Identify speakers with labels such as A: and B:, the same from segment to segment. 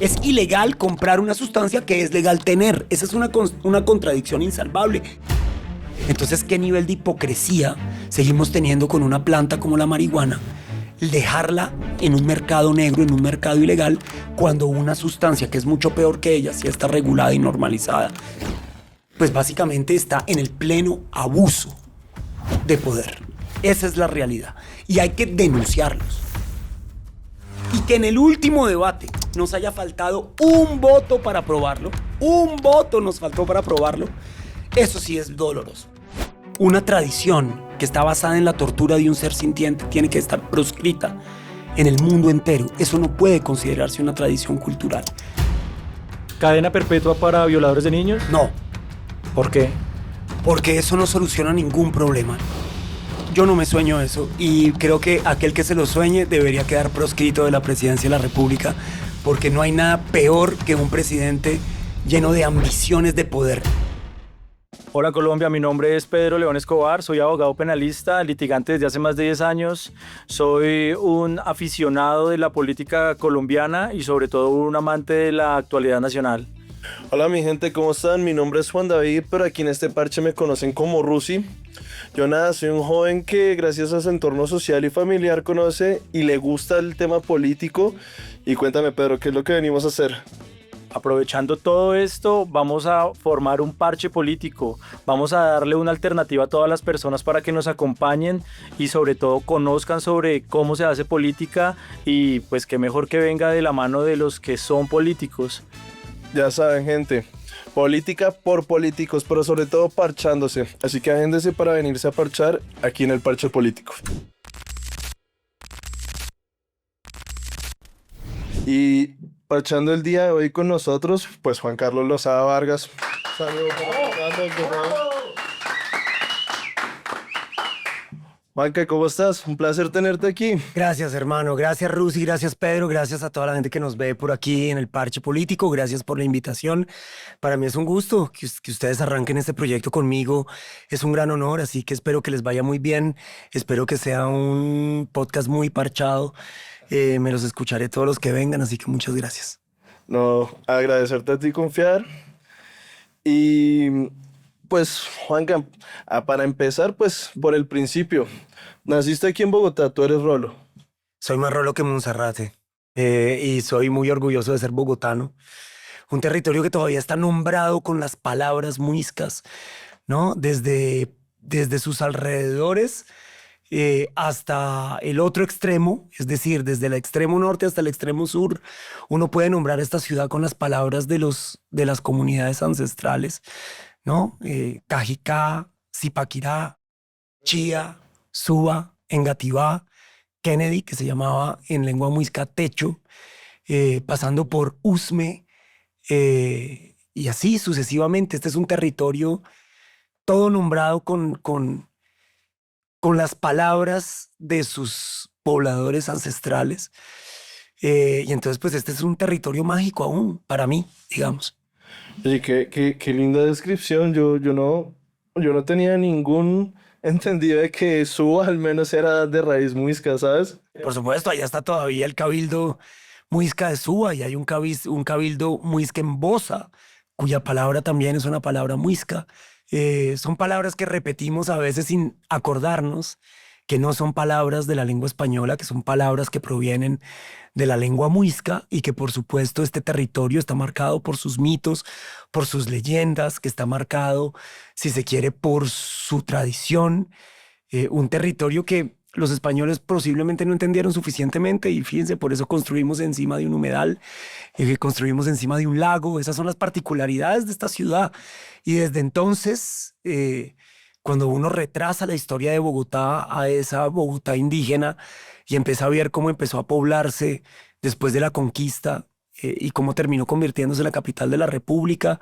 A: Es ilegal comprar una sustancia que es legal tener. Esa es una contradicción insalvable. Entonces, ¿qué nivel de hipocresía seguimos teniendo con una planta como la marihuana? Dejarla en un mercado negro, en un mercado ilegal, cuando una sustancia que es mucho peor que ella, si está regulada y normalizada, pues básicamente está en el pleno abuso de poder. Esa es la realidad. Y hay que denunciarlos. Y que en el último debate nos haya faltado un voto para aprobarlo, un voto nos faltó para aprobarlo, eso sí es doloroso. Una tradición que está basada en la tortura de un ser sintiente tiene que estar proscrita en el mundo entero. Eso no puede considerarse una tradición cultural.
B: ¿Cadena perpetua para violadores de niños?
A: No,
B: ¿Por qué?
A: porque eso no soluciona ningún problema. Yo no me sueño eso y creo que aquel que se lo sueñe debería quedar proscrito de la presidencia de la República, porque no hay nada peor que un presidente lleno de ambiciones de poder.
B: Hola Colombia, mi nombre es Pedro León Escobar, soy abogado penalista, litigante desde hace más de 10 años, soy un aficionado de la política colombiana y sobre todo un amante de la actualidad nacional.
C: Hola mi gente, ¿cómo están? Mi nombre es Juan David, pero aquí en este parche me conocen como Rusi. Yo nada, soy un joven que gracias a su entorno social y familiar conoce y le gusta el tema político. Y cuéntame Pedro, ¿qué es lo que venimos a hacer?
B: Aprovechando todo esto, vamos a formar un parche político, vamos a darle una alternativa a todas las personas para que nos acompañen y sobre todo conozcan sobre cómo se hace política y pues qué mejor que venga de la mano de los que son políticos.
C: Ya saben gente, política por políticos, pero sobre todo parchándose. Así que agéndese para venirse a parchar aquí en el parche político. Y parchando el día de hoy con nosotros, pues Juan Carlos Lozada Vargas. Saludos para Juanca. Juanca, ¿cómo estás? Un placer tenerte aquí.
A: Gracias, hermano. Gracias, Rusi. Gracias, Pedro. Gracias a toda la gente que nos ve por aquí en el Parche Político. Gracias por la invitación. Para mí es un gusto que ustedes arranquen este proyecto conmigo. Es un gran honor, así que espero que les vaya muy bien. Espero que sea un podcast muy parchado. Me los escucharé todos los que vengan, así que muchas gracias.
C: No, agradecerte a ti confiar. Y pues, Juanca, para empezar, pues por el principio. Naciste aquí en Bogotá, tú eres Rolo.
A: Soy más rolo que Monserrate y soy muy orgulloso de ser bogotano. Un territorio que todavía está nombrado con las palabras muiscas, ¿no? Desde sus alrededores hasta el otro extremo, es decir, desde el extremo norte hasta el extremo sur, uno puede nombrar esta ciudad con las palabras de las comunidades ancestrales, ¿no? Cajicá, Zipaquirá, Chía, Suba, Engativá, Kennedy, que se llamaba en lengua muisca Techo, pasando por Usme, y así sucesivamente. Este es un territorio todo nombrado con las palabras de sus pobladores ancestrales. Y entonces, pues este es un territorio mágico aún para mí, digamos.
C: Oye, qué linda descripción. Yo no tenía ningún entendido de que Suba al menos era de raíz muisca, ¿sabes?
A: Por supuesto, allá está todavía el cabildo muisca de Suba y hay un cabildo muisca en Bosa, cuya palabra también es una palabra muisca. Son palabras que repetimos a veces sin acordarnos que no son palabras de la lengua española, que son palabras que provienen de la lengua muisca y que por supuesto este territorio está marcado por sus mitos, por sus leyendas, que está marcado, si se quiere, por su tradición. Un territorio que los españoles posiblemente no entendieron suficientemente y fíjense, por eso construimos encima de un humedal, construimos encima de un lago. Esas son las particularidades de esta ciudad. Y desde entonces, cuando uno retrasa la historia de Bogotá a esa Bogotá indígena y empieza a ver cómo empezó a poblarse después de la conquista y cómo terminó convirtiéndose en la capital de la República,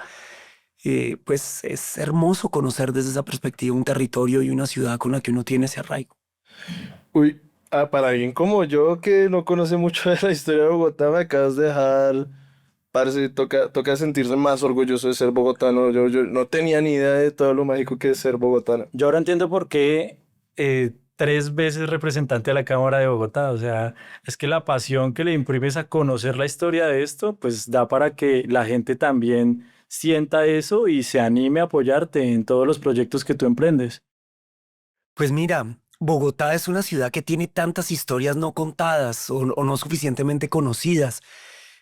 A: pues es hermoso conocer desde esa perspectiva un territorio y una ciudad con la que uno tiene ese arraigo.
C: Uy, para alguien como yo que no conoce mucho de la historia de Bogotá, me acabas de dejar, parce, toca sentirse más orgulloso de ser bogotano. Yo no tenía ni idea de todo lo mágico que es ser bogotano.
B: Yo ahora entiendo por qué 3 veces representante a la Cámara de Bogotá. O sea, es que la pasión que le imprimes a conocer la historia de esto, pues da para que la gente también sienta eso y se anime a apoyarte en todos los proyectos que tú emprendes.
A: Pues mira, Bogotá es una ciudad que tiene tantas historias no contadas o no suficientemente conocidas.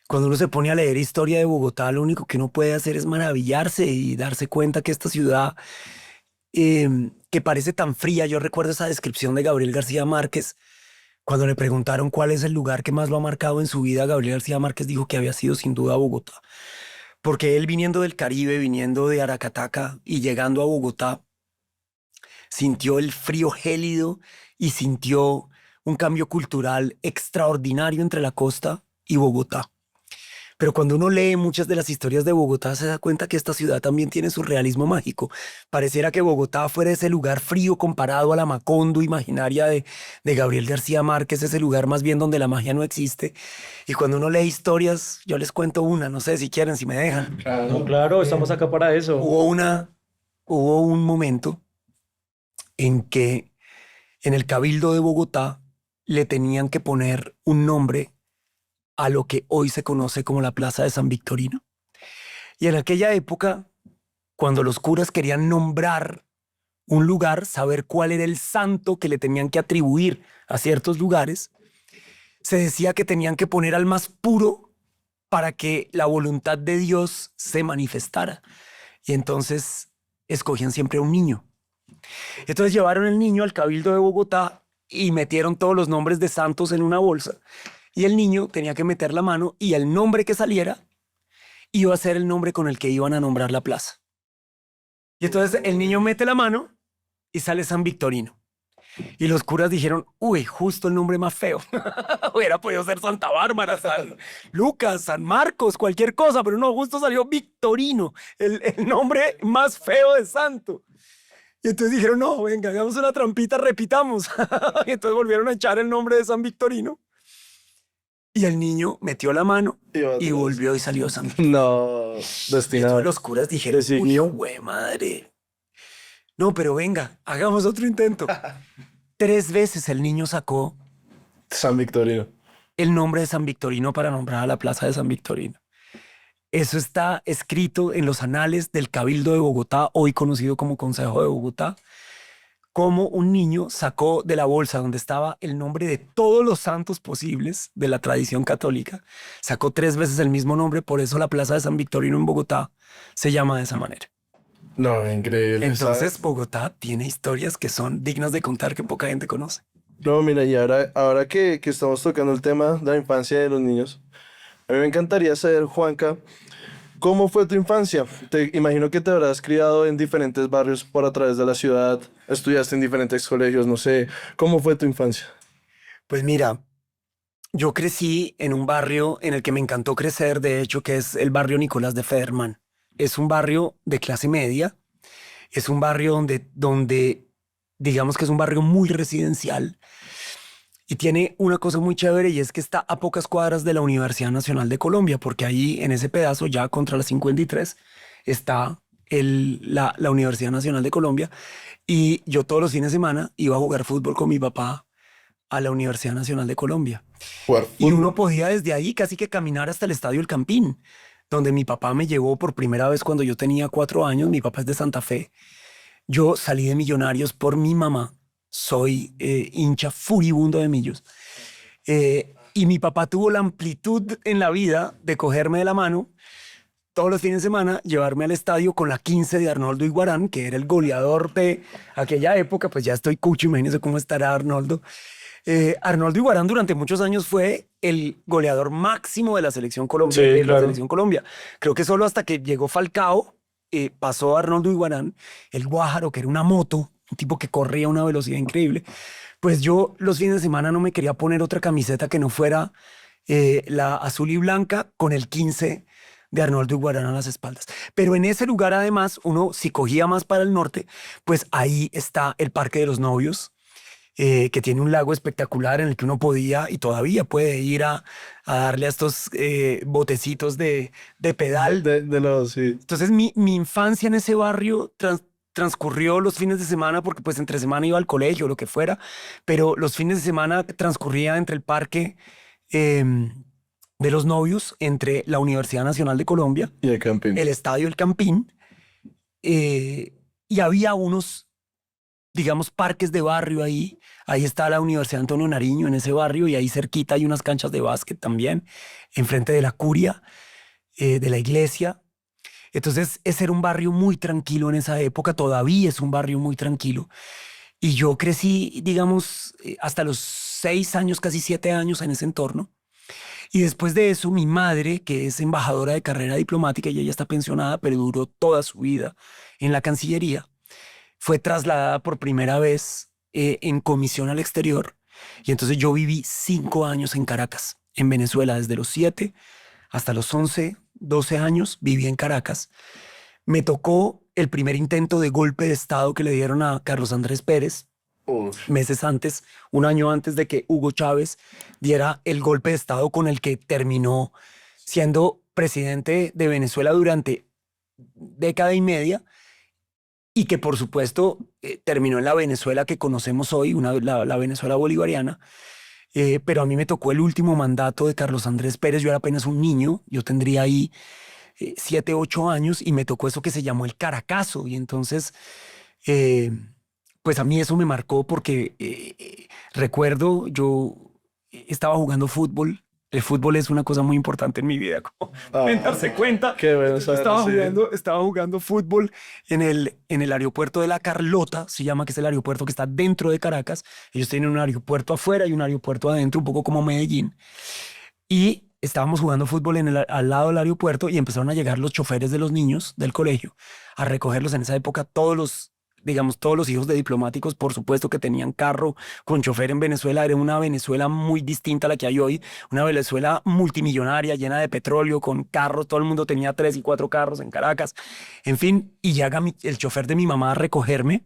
A: Cuando uno se pone a leer historia de Bogotá, lo único que uno puede hacer es maravillarse y darse cuenta que esta ciudad, que parece tan fría, yo recuerdo esa descripción de Gabriel García Márquez, cuando le preguntaron cuál es el lugar que más lo ha marcado en su vida, Gabriel García Márquez dijo que había sido sin duda Bogotá, porque él viniendo del Caribe, viniendo de Aracataca y llegando a Bogotá, sintió el frío gélido y sintió un cambio cultural extraordinario entre la costa y Bogotá. Pero cuando uno lee muchas de las historias de Bogotá, se da cuenta que esta ciudad también tiene su realismo mágico. Pareciera que Bogotá fuera ese lugar frío comparado a la Macondo imaginaria de Gabriel García Márquez, ese lugar más bien donde la magia no existe. Y cuando uno lee historias, yo les cuento una, no sé si quieren, si me dejan.
B: No, claro, estamos acá para eso.
A: Hubo un momento en que en el Cabildo de Bogotá le tenían que poner un nombre a lo que hoy se conoce como la Plaza de San Victorino. Y en aquella época, cuando los curas querían nombrar un lugar, saber cuál era el santo que le tenían que atribuir a ciertos lugares, se decía que tenían que poner al más puro para que la voluntad de Dios se manifestara. Y entonces escogían siempre a un niño. Entonces llevaron el niño al Cabildo de Bogotá y metieron todos los nombres de santos en una bolsa. Y el niño tenía que meter la mano y el nombre que saliera iba a ser el nombre con el que iban a nombrar la plaza. Y entonces el niño mete la mano y sale San Victorino. Y los curas dijeron, uy, justo el nombre más feo. Hubiera podido ser Santa Bárbara, San Lucas, San Marcos, cualquier cosa, pero no, justo salió Victorino, el nombre más feo de santo. Y entonces dijeron, no, venga, hagamos una trampita, repitamos. Y entonces volvieron a echar el nombre de San Victorino. Y el niño metió la mano y volvió y salió San Victorino.
C: No,
A: Y
C: destinado.
A: entonces los curas dijeron, uy,
B: Designio.
A: güey, madre. No, pero venga, hagamos otro intento. 3 veces el niño sacó
C: San Victorino.
A: el nombre de San Victorino para nombrar a la plaza de San Victorino. Eso está escrito en los anales del Cabildo de Bogotá, hoy conocido como Consejo de Bogotá, como un niño sacó de la bolsa donde estaba el nombre de todos los santos posibles de la tradición católica, sacó 3 veces el mismo nombre, por eso la plaza de San Victorino en Bogotá se llama de esa manera.
C: No, increíble.
A: Entonces
C: ¿sabes?
A: Bogotá tiene historias que son dignas de contar que poca gente conoce.
C: No, mira, y ahora que estamos tocando el tema de la infancia de los niños, a mí me encantaría saber, Juanca, ¿cómo fue tu infancia? Te imagino que te habrás criado en diferentes barrios por a través de la ciudad, estudiaste en diferentes colegios, no sé, ¿cómo fue tu infancia?
A: Pues mira, yo crecí en un barrio en el que me encantó crecer, de hecho, que es el barrio Nicolás de Federman. Es un barrio de clase media, es un barrio donde digamos que es un barrio muy residencial y tiene una cosa muy chévere y es que está a pocas cuadras de la Universidad Nacional de Colombia, porque ahí en ese pedazo, ya contra la 53, está la Universidad Nacional de Colombia y yo todos los fines de semana iba a jugar fútbol con mi papá a la Universidad Nacional de Colombia.
C: Jugar
A: Y
C: fútbol.
A: uno podía desde ahí casi que caminar hasta el Estadio El Campín, donde mi papá me llevó por primera vez cuando yo tenía 4 años. Mi papá es de Santa Fe. Yo salí de Millonarios por mi mamá. Soy hincha furibundo de Millos. Y mi papá tuvo la amplitud en la vida de cogerme de la mano todos los fines de semana, llevarme al estadio con la 15 de Arnoldo Iguarán, que era el goleador de aquella época. Pues ya estoy cucho, imagínense cómo estará Arnoldo. Arnoldo Iguarán durante muchos años fue el goleador máximo de la selección Colombia.
B: Sí,
A: de la
B: claro.
A: selección Colombia. Creo que solo hasta que llegó Falcao pasó Arnoldo Iguarán, el Guájaro, que era una moto, un tipo que corría a una velocidad increíble. Pues yo los fines de semana no me quería poner otra camiseta que no fuera la azul y blanca con el 15 de Arnoldo Iguarán a las espaldas. Pero en ese lugar, además, uno, si cogía más para el norte, pues ahí está el Parque de los Novios, que tiene un lago espectacular en el que uno podía y todavía puede ir a darle a estos botecitos de pedal.
C: De los, sí.
A: Entonces mi infancia en ese barrio transcurrió los fines de semana, porque pues entre semana iba al colegio o lo que fuera, pero los fines de semana transcurría entre el parque de los novios, entre la Universidad Nacional de Colombia,
C: Y el camping.
A: el Estadio El Campín, y había unos, digamos, parques de barrio ahí. Ahí está la Universidad Antonio Nariño en ese barrio, y ahí cerquita hay unas canchas de básquet también, enfrente de la curia, de la iglesia. Entonces, ese era un barrio muy tranquilo en esa época, todavía es un barrio muy tranquilo. Y yo crecí, digamos, hasta los 6 años, casi 7 años en ese entorno. Y después de eso, mi madre, que es embajadora de carrera diplomática y ella está pensionada, pero duró toda su vida en la Cancillería, fue trasladada por primera vez en comisión al exterior. Y entonces yo viví 5 años en Caracas, en Venezuela, desde los 7 hasta los 11, 12 años viví en Caracas. Me tocó el primer intento de golpe de Estado que le dieron a Carlos Andrés Pérez
C: Uf.
A: meses antes, un año antes de que Hugo Chávez diera el golpe de Estado con el que terminó siendo presidente de Venezuela durante década y media, y que por supuesto terminó en la Venezuela que conocemos hoy, la Venezuela bolivariana. Pero a mí me tocó el último mandato de Carlos Andrés Pérez. Yo era apenas un niño, yo tendría ahí 7, 8 años, y me tocó eso que se llamó el Caracazo. Y entonces, eh, pues a mí eso me marcó porque recuerdo, yo estaba jugando fútbol. El fútbol es una cosa muy importante en mi vida, como pueden darse cuenta.
C: Qué bueno
A: Entonces,
C: saberlo, sí.
A: estaba jugando fútbol en el aeropuerto de La Carlota, se llama, que es el aeropuerto que está dentro de Caracas. Ellos tienen un aeropuerto afuera y un aeropuerto adentro, un poco como Medellín. Y estábamos jugando fútbol al lado del aeropuerto, y empezaron a llegar los choferes de los niños del colegio a recogerlos. En esa época digamos, todos los hijos de diplomáticos, por supuesto que tenían carro con chofer en Venezuela. Era una Venezuela muy distinta a la que hay hoy, una Venezuela multimillonaria, llena de petróleo, con carros. Todo el mundo tenía 3 y 4 carros en Caracas. En fin, y llega el chofer de mi mamá a recogerme,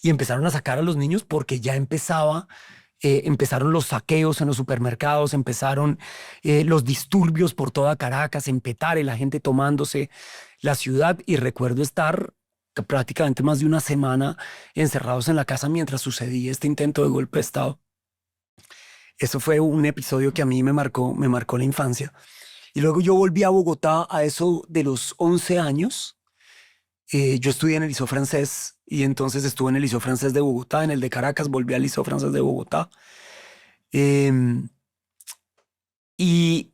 A: y empezaron a sacar a los niños porque ya empezaron los saqueos en los supermercados, empezaron los disturbios por toda Caracas, en Petare, la gente tomándose la ciudad. Y recuerdo estar prácticamente más de una semana encerrados en la casa mientras sucedía este intento de golpe de Estado. Eso fue un episodio que a mí me marcó la infancia. Y luego yo volví a Bogotá a eso de los 11 años. Yo estudié en el Liceo Francés, y entonces estuve en el Liceo Francés de Bogotá, en el de Caracas volví al Liceo Francés de Bogotá. Em, y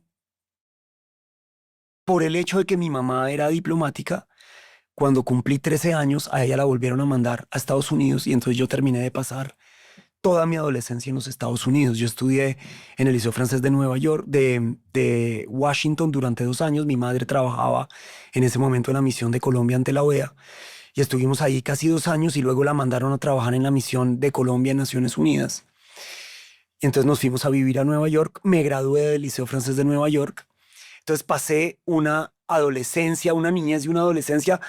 A: por el hecho de que mi mamá era diplomática, cuando cumplí 13 años, a ella la volvieron a mandar a Estados Unidos, y entonces yo terminé de pasar toda mi adolescencia en los Estados Unidos. Yo estudié en el Liceo Francés de Nueva York, de Washington, durante 2 años. Mi madre trabajaba en ese momento en la misión de Colombia ante la OEA, y estuvimos ahí casi 2 años, y luego la mandaron a trabajar en la misión de Colombia en Naciones Unidas. Y entonces nos fuimos a vivir a Nueva York. Me gradué del Liceo Francés de Nueva York. Entonces pasé una adolescencia, una niñez y una adolescencia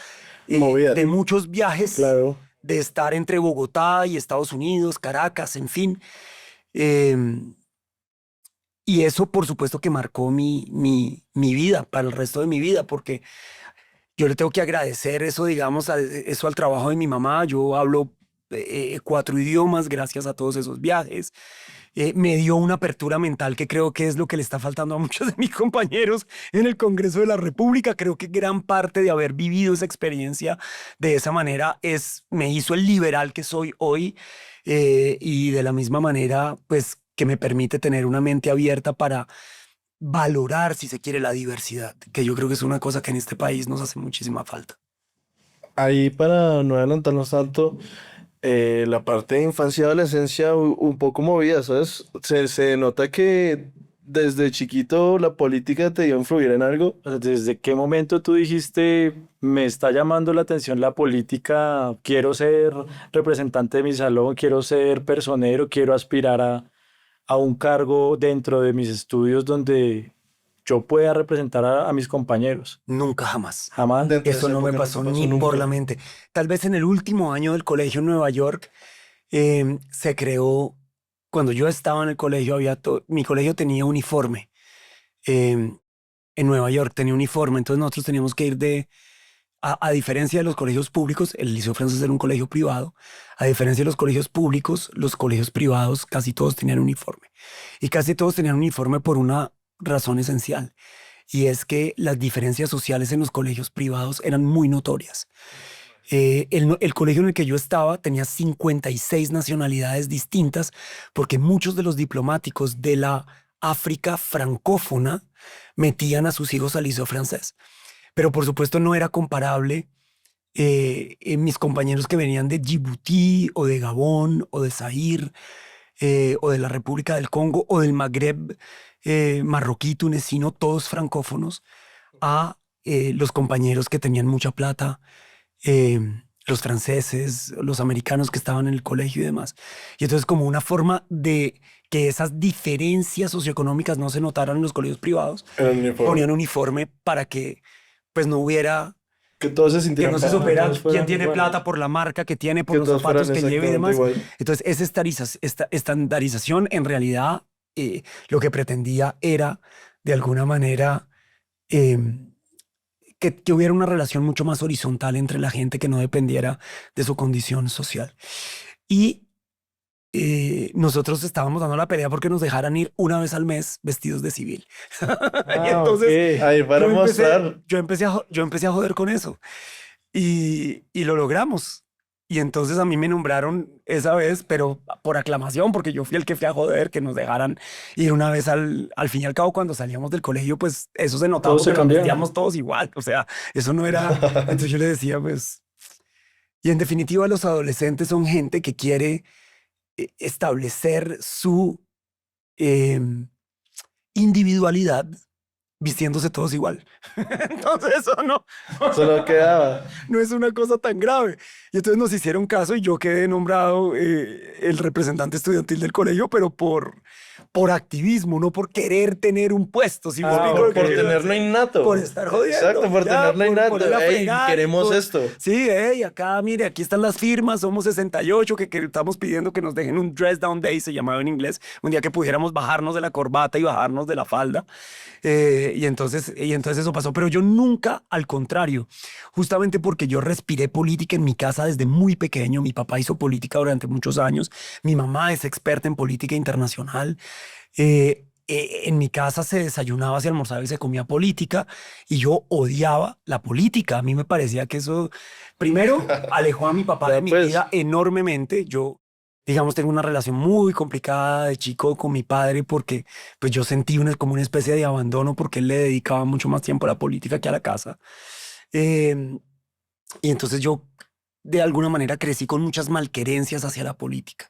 C: Movida.
A: de muchos viajes,
C: Claro.
A: de estar entre Bogotá y Estados Unidos, Caracas, en fin. Y eso, por supuesto, que marcó mi vida, para el resto de mi vida, porque yo le tengo que agradecer eso, digamos, eso al trabajo de mi mamá. Yo hablo 4 idiomas gracias a todos esos viajes. Me dio una apertura mental que creo que es lo que le está faltando a muchos de mis compañeros en el Congreso de la República. Creo que gran parte de haber vivido esa experiencia de esa manera me hizo el liberal que soy hoy, y de la misma manera, pues, que me permite tener una mente abierta para valorar, si se quiere, la diversidad, que yo creo que es una cosa que en este país nos hace muchísima falta.
C: Ahí para no adelantarnos tanto, la parte de infancia y adolescencia un poco movida, ¿sabes? Se nota que desde chiquito la política te dio a influir en algo.
B: O sea, ¿desde qué momento tú dijiste, me está llamando la atención la política, quiero ser representante de mi salón, quiero ser personero, quiero aspirar a un cargo dentro de mis estudios donde yo pueda representar a mis compañeros?
A: Nunca, jamás.
B: Jamás.
C: Dentro de
A: Eso
C: esa
A: no me
C: época
A: pasó
C: te
A: ni
C: nunca.
A: por la mente. Tal vez en el último año del colegio en Nueva York se creó, cuando yo estaba en el colegio, mi colegio tenía uniforme. En Nueva York tenía uniforme, entonces nosotros teníamos que ir A diferencia de los colegios públicos, el Liceo Francés era un colegio privado. A diferencia de los colegios públicos, los colegios privados casi todos tenían uniforme. Y casi todos tenían uniforme por una razón esencial. Y es que las diferencias sociales en los colegios privados eran muy notorias. El colegio en el que yo estaba tenía 56 nacionalidades distintas porque muchos de los diplomáticos de la África francófona metían a sus hijos al Liceo Francés. Pero por supuesto no era comparable mis compañeros que venían de Djibouti o de Gabón o de Zaire o de la República del Congo o del Magreb marroquí, tunecino, todos francófonos, a los compañeros que tenían mucha plata, eh, los franceses, los americanos que estaban en el colegio y demás. Y entonces como una forma de que esas diferencias socioeconómicas no se notaran en los colegios privados, ponían uniforme para que pues no hubiera,
C: Que todos se
A: que
C: sintieran
A: no se
C: como
A: supiera
C: todos
A: quién
C: fueran
A: tiene
C: iguales.
A: plata por la marca que tiene, por
C: Que
A: los
C: todos
A: zapatos
C: fueran
A: que lleve y demás.
C: exactamente igual.
A: Entonces esa estandarización en realidad lo que pretendía era de alguna manera eh, que hubiera una relación mucho más horizontal entre la gente que no dependiera de su condición social. Y nosotros estábamos dando la pelea porque nos dejaran ir una vez al mes vestidos de civil. Y entonces
C: Ahí para mostrar.
A: yo empecé a joder con eso y lo logramos. Y entonces a mí me nombraron esa vez, pero por aclamación, porque yo fui el que fui a joder, que nos dejaran ir una vez al fin y al cabo, cuando salíamos del colegio, pues eso se notaba
B: Todos se
A: porque nos
B: cambiaban.
A: vestíamos todos igual. O sea, eso no era. Entonces yo le decía, pues. Y en definitiva, los adolescentes son gente que quiere establecer su em, individualidad vistiéndose todos igual. Entonces eso
C: Solo quedaba.
A: no es una cosa tan grave. Y entonces nos hicieron caso y yo quedé nombrado el representante estudiantil del colegio, pero por activismo, no por querer tener un puesto. ¿Sí me explico lo que
C: Por
A: quiero
C: tenerlo
A: decir?
C: innato.
A: Por estar jodiendo.
C: Exacto, por
A: ya,
C: tenerlo innato.
A: poner a
C: Ey,
A: fregar,
C: queremos esto.
A: Sí, acá, mire, aquí están las firmas, somos 68 que estamos pidiendo que nos dejen un dress down day, se llamaba en inglés, un día que pudiéramos bajarnos de la corbata y bajarnos de la falda. Y entonces eso pasó, pero yo nunca, al contrario, justamente porque yo respiré política en mi casa desde muy pequeño. Mi papá hizo política durante muchos años, mi mamá es experta en política internacional. En mi casa se desayunaba, se almorzaba y se comía política y yo odiaba la política. A mí me parecía que eso, primero, alejó a mi papá de mi
C: Pues.
A: vida enormemente. Yo, digamos, tengo una relación muy complicada de chico con mi padre porque pues yo sentí como una especie de abandono porque él le dedicaba mucho más tiempo a la política que a la casa. Eh, y entonces yo de alguna manera crecí con muchas malquerencias hacia la política.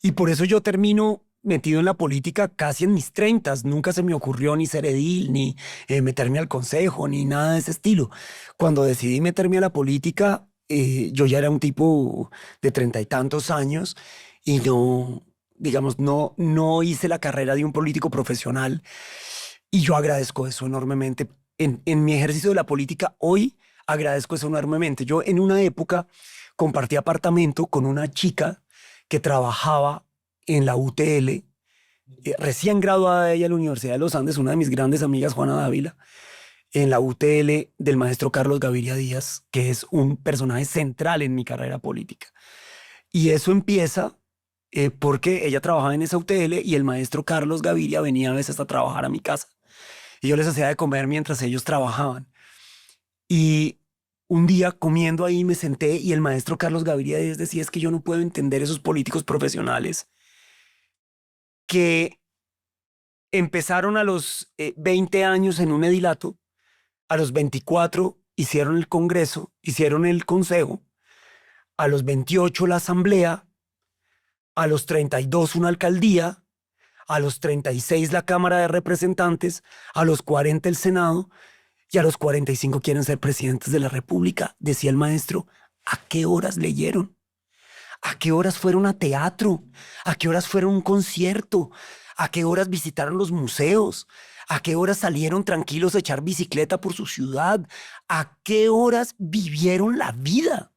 A: Y por eso yo termino metido en la política casi en mis 30. Nunca se me ocurrió ni ser edil, ni meterme al consejo, ni nada de ese estilo. Cuando decidí meterme a la política, yo ya era un tipo de 30 y tantos años y no, digamos, no hice la carrera de un político profesional. Y yo agradezco eso enormemente. En mi ejercicio de la política hoy agradezco eso enormemente. Yo en una época compartí apartamento con una chica que trabajaba en la UTL, recién graduada de ella de la Universidad de los Andes, una de mis grandes amigas, Juana Dávila, en la UTL del maestro Carlos Gaviria Díaz, que es un personaje central en mi carrera política. Y eso empieza porque ella trabajaba en esa UTL y el maestro Carlos Gaviria venía a veces a trabajar a mi casa. Y yo les hacía de comer mientras ellos trabajaban. Y un día comiendo ahí me senté y el maestro Carlos Gaviria Díaz decía, es que yo no puedo entender esos políticos profesionales que empezaron a los 20 años en un edilato, a los 24 hicieron el Congreso, hicieron el Consejo, a los 28 la Asamblea, a los 32 una alcaldía, a los 36 la Cámara de Representantes, a los 40 el Senado y a los 45 quieren ser presidentes de la República. Decía el maestro, ¿a qué horas leyeron? ¿A qué horas fueron a teatro? ¿A qué horas fueron a un concierto? ¿A qué horas visitaron los museos? ¿A qué horas salieron tranquilos a echar bicicleta por su ciudad? ¿A qué horas vivieron la vida?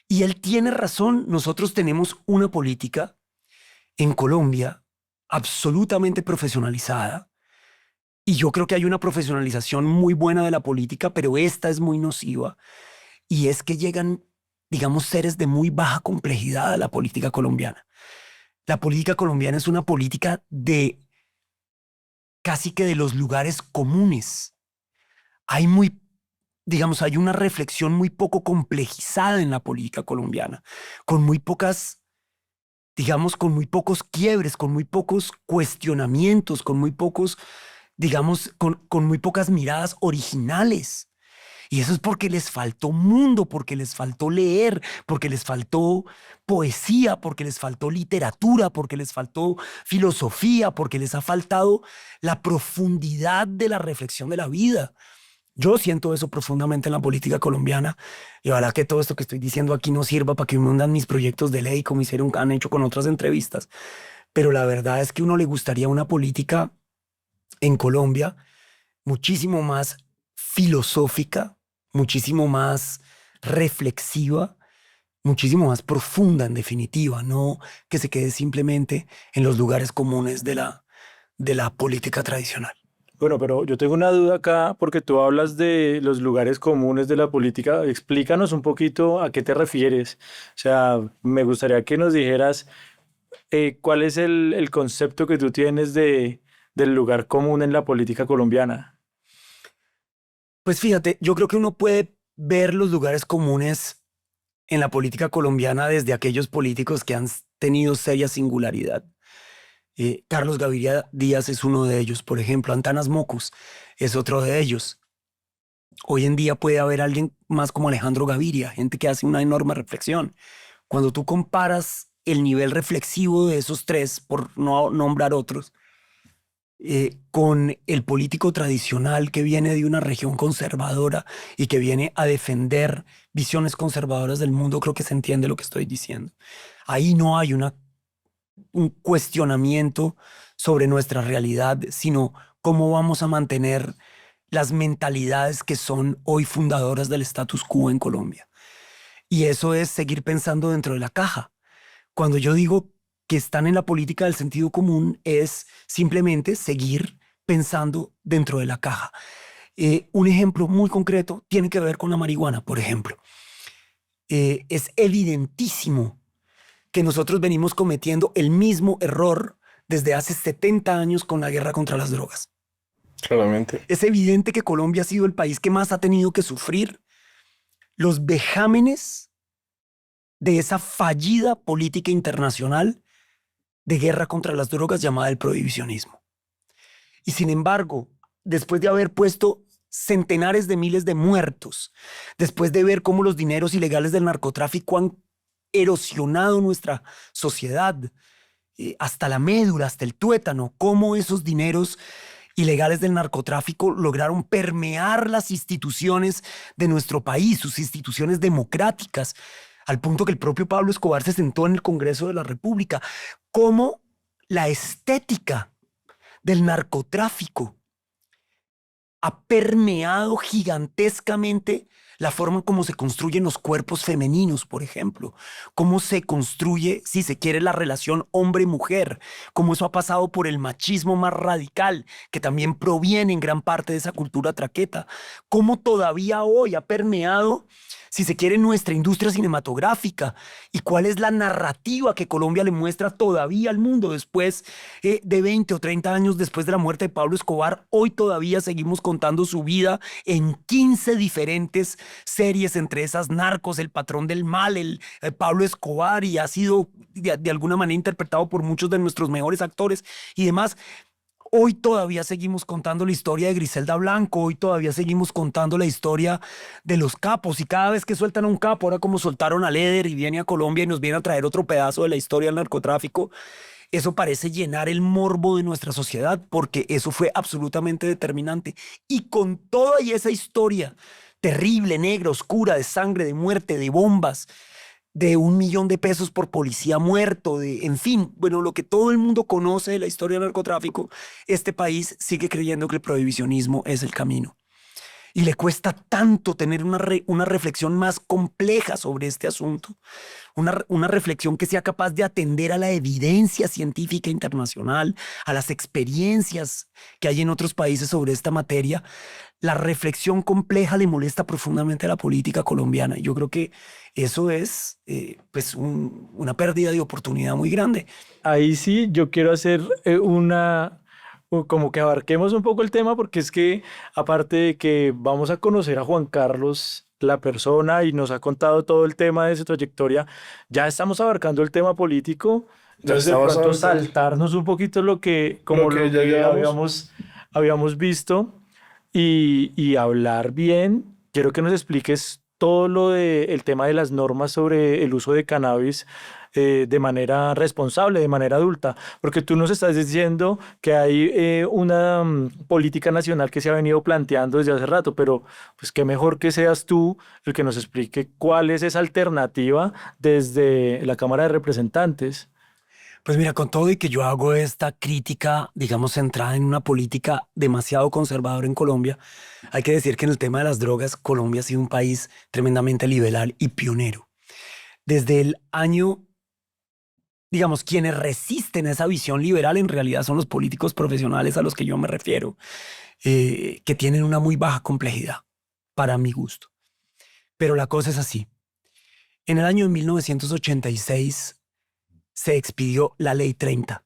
A: Y él tiene razón. Nosotros tenemos una política en Colombia absolutamente profesionalizada Y yo creo que hay una profesionalización muy buena de la política, pero esta es muy nociva. Y es que llegan, digamos, seres de muy baja complejidad a la política colombiana. La política colombiana es una política de casi que de los lugares comunes. Hay muy, digamos, hay una reflexión muy poco complejizada en la política colombiana, con muy pocas, digamos, con muy pocos quiebres, con muy pocos cuestionamientos, con muy pocos, digamos, con muy pocas miradas originales. Y eso es porque les faltó mundo, porque les faltó leer, porque les faltó poesía, porque les faltó literatura, porque les faltó filosofía, porque les ha faltado la profundidad de la reflexión de la vida. Yo siento eso profundamente en la política colombiana y ojalá que todo esto que estoy diciendo aquí no sirva para que me hundan mis proyectos de ley como han hecho con otras entrevistas. Pero la verdad es que a uno le gustaría una política en Colombia muchísimo más filosófica, muchísimo más reflexiva, muchísimo más profunda en definitiva, no que se quede simplemente en los lugares comunes de la política tradicional.
B: Bueno, pero yo tengo una duda acá porque tú hablas de los lugares comunes de la política. Explícanos un poquito a qué te refieres. O sea, me gustaría que nos dijeras cuál es el concepto que tú tienes del lugar común en la política colombiana.
A: Pues fíjate, yo creo que uno puede ver los lugares comunes en la política colombiana desde aquellos políticos que han tenido seria singularidad. Carlos Gaviria Díaz es uno de ellos, por ejemplo. Antanas Mocus es otro de ellos. Hoy en día puede haber alguien más como Alejandro Gaviria, gente que hace una enorme reflexión. Cuando tú comparas el nivel reflexivo de esos tres, por no nombrar otros, con el político tradicional que viene de una región conservadora y que viene a defender visiones conservadoras del mundo, creo que se entiende lo que estoy diciendo. Ahí no hay un cuestionamiento sobre nuestra realidad, sino cómo vamos a mantener las mentalidades que son hoy fundadoras del status quo en Colombia. Y eso es seguir pensando dentro de la caja. Cuando yo digo que están en la política del sentido común, es simplemente seguir pensando dentro de la caja. Un ejemplo muy concreto tiene que ver con la marihuana, por ejemplo. Es evidentísimo que nosotros venimos cometiendo el mismo error desde hace 70 años con la guerra contra las drogas.
C: Claramente.
A: Es evidente que Colombia ha sido el país que más ha tenido que sufrir los vejámenes de esa fallida política internacional de guerra contra las drogas llamada el prohibicionismo. Y sin embargo, después de haber puesto centenares de miles de muertos, después de ver cómo los dineros ilegales del narcotráfico han erosionado nuestra sociedad, hasta la médula, hasta el tuétano, cómo esos dineros ilegales del narcotráfico lograron permear las instituciones de nuestro país, sus instituciones democráticas, al punto que el propio Pablo Escobar se sentó en el Congreso de la República. Cómo la estética del narcotráfico ha permeado gigantescamente la forma en cómo se construyen los cuerpos femeninos, por ejemplo. Cómo se construye, si se quiere, la relación hombre-mujer. Cómo eso ha pasado por el machismo más radical, que también proviene en gran parte de esa cultura traqueta. Cómo todavía hoy ha permeado, si se quiere, nuestra industria cinematográfica. Y cuál es la narrativa que Colombia le muestra todavía al mundo después de 20 o 30 años después de la muerte de Pablo Escobar. Hoy todavía seguimos contando su vida en 15 diferentes series, entre esas Narcos, El Patrón del Mal, el Pablo Escobar, y ha sido de alguna manera interpretado por muchos de nuestros mejores actores y demás. Hoy todavía seguimos contando la historia de Griselda Blanco, hoy todavía seguimos contando la historia de los capos, y cada vez que sueltan a un capo, ahora como soltaron a Leder y viene a Colombia y nos viene a traer otro pedazo de la historia del narcotráfico, eso parece llenar el morbo de nuestra sociedad, porque eso fue absolutamente determinante. Y con toda esa historia terrible, negra, oscura, de sangre, de muerte, de bombas, de 1 millón de pesos por policía muerto, en fin, bueno, lo que todo el mundo conoce de la historia del narcotráfico, este país sigue creyendo que el prohibicionismo es el camino. y le cuesta tanto tener una reflexión más compleja sobre este asunto, una reflexión que sea capaz de atender a la evidencia científica internacional, a las experiencias que hay en otros países sobre esta materia. La reflexión compleja le molesta profundamente a la política colombiana. Yo creo que eso es pues una pérdida de oportunidad muy grande.
B: Ahí sí, yo quiero hacer como que abarquemos un poco el tema, porque es que aparte de que vamos a conocer a Juan Carlos, la persona, y nos ha contado todo el tema de su trayectoria, ya estamos abarcando el tema político.
C: Ya
B: Entonces de
C: estamos
B: pronto
C: avanzando.
B: saltarnos un poquito como
C: Lo que
B: lo
C: ya
B: que
C: llevamos.
B: habíamos visto y hablar bien. Quiero que nos expliques todo lo del tema de las normas sobre el uso de cannabis de manera responsable, de manera adulta, porque tú nos estás diciendo que hay una política nacional que se ha venido planteando desde hace rato, pero pues qué mejor que seas tú el que nos explique cuál es esa alternativa desde la Cámara de Representantes.
A: Pues mira, con todo y que yo hago esta crítica, digamos, centrada en una política demasiado conservadora en Colombia, hay que decir que en el tema de las drogas, Colombia ha sido un país tremendamente liberal y pionero. Desde el año, digamos, quienes resisten a esa visión liberal en realidad son los políticos profesionales a los que yo me refiero, que tienen una muy baja complejidad, para mi gusto. Pero la cosa es así. En el año de 1986 se expidió la Ley 30,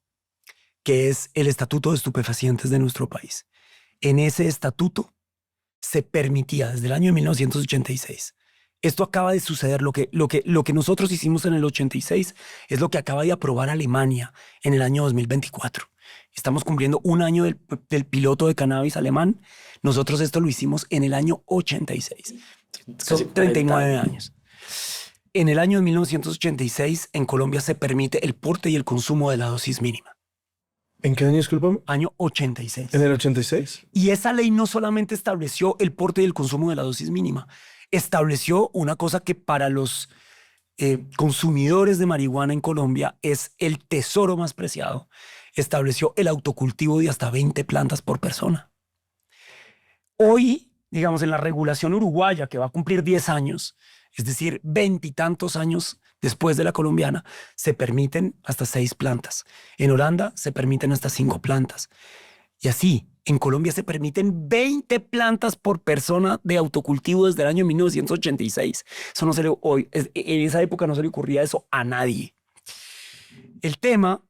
A: que es el Estatuto de Estupefacientes de nuestro país. En ese estatuto se permitía desde el año de 1986. Esto acaba de suceder, lo que nosotros hicimos en el 86 es lo que acaba de aprobar Alemania en el año 2024. Estamos cumpliendo un año del piloto de cannabis alemán. Nosotros esto lo hicimos en el año 86.
B: Casi
A: Son 39
B: 40
A: años. En el año de 1986 en Colombia se permite el porte y el consumo de la dosis mínima.
C: ¿En qué año, discúlpame?
A: Año 86.
C: ¿En el 86?
A: Y esa ley no solamente estableció el porte y el consumo de la dosis mínima, estableció una cosa que para los consumidores de marihuana en Colombia es el tesoro más preciado. Estableció el autocultivo de hasta 20 plantas por persona. Hoy, digamos, en la regulación uruguaya, que va a cumplir 10 años, es decir, 20 y tantos años después de la colombiana, se permiten hasta 6 plantas. En Holanda se permiten hasta 5 plantas. Y así, en Colombia se permiten 20 plantas por persona de autocultivo desde el año 1986. Eso no se le, hoy, en esa época no se le ocurría eso a nadie. El tema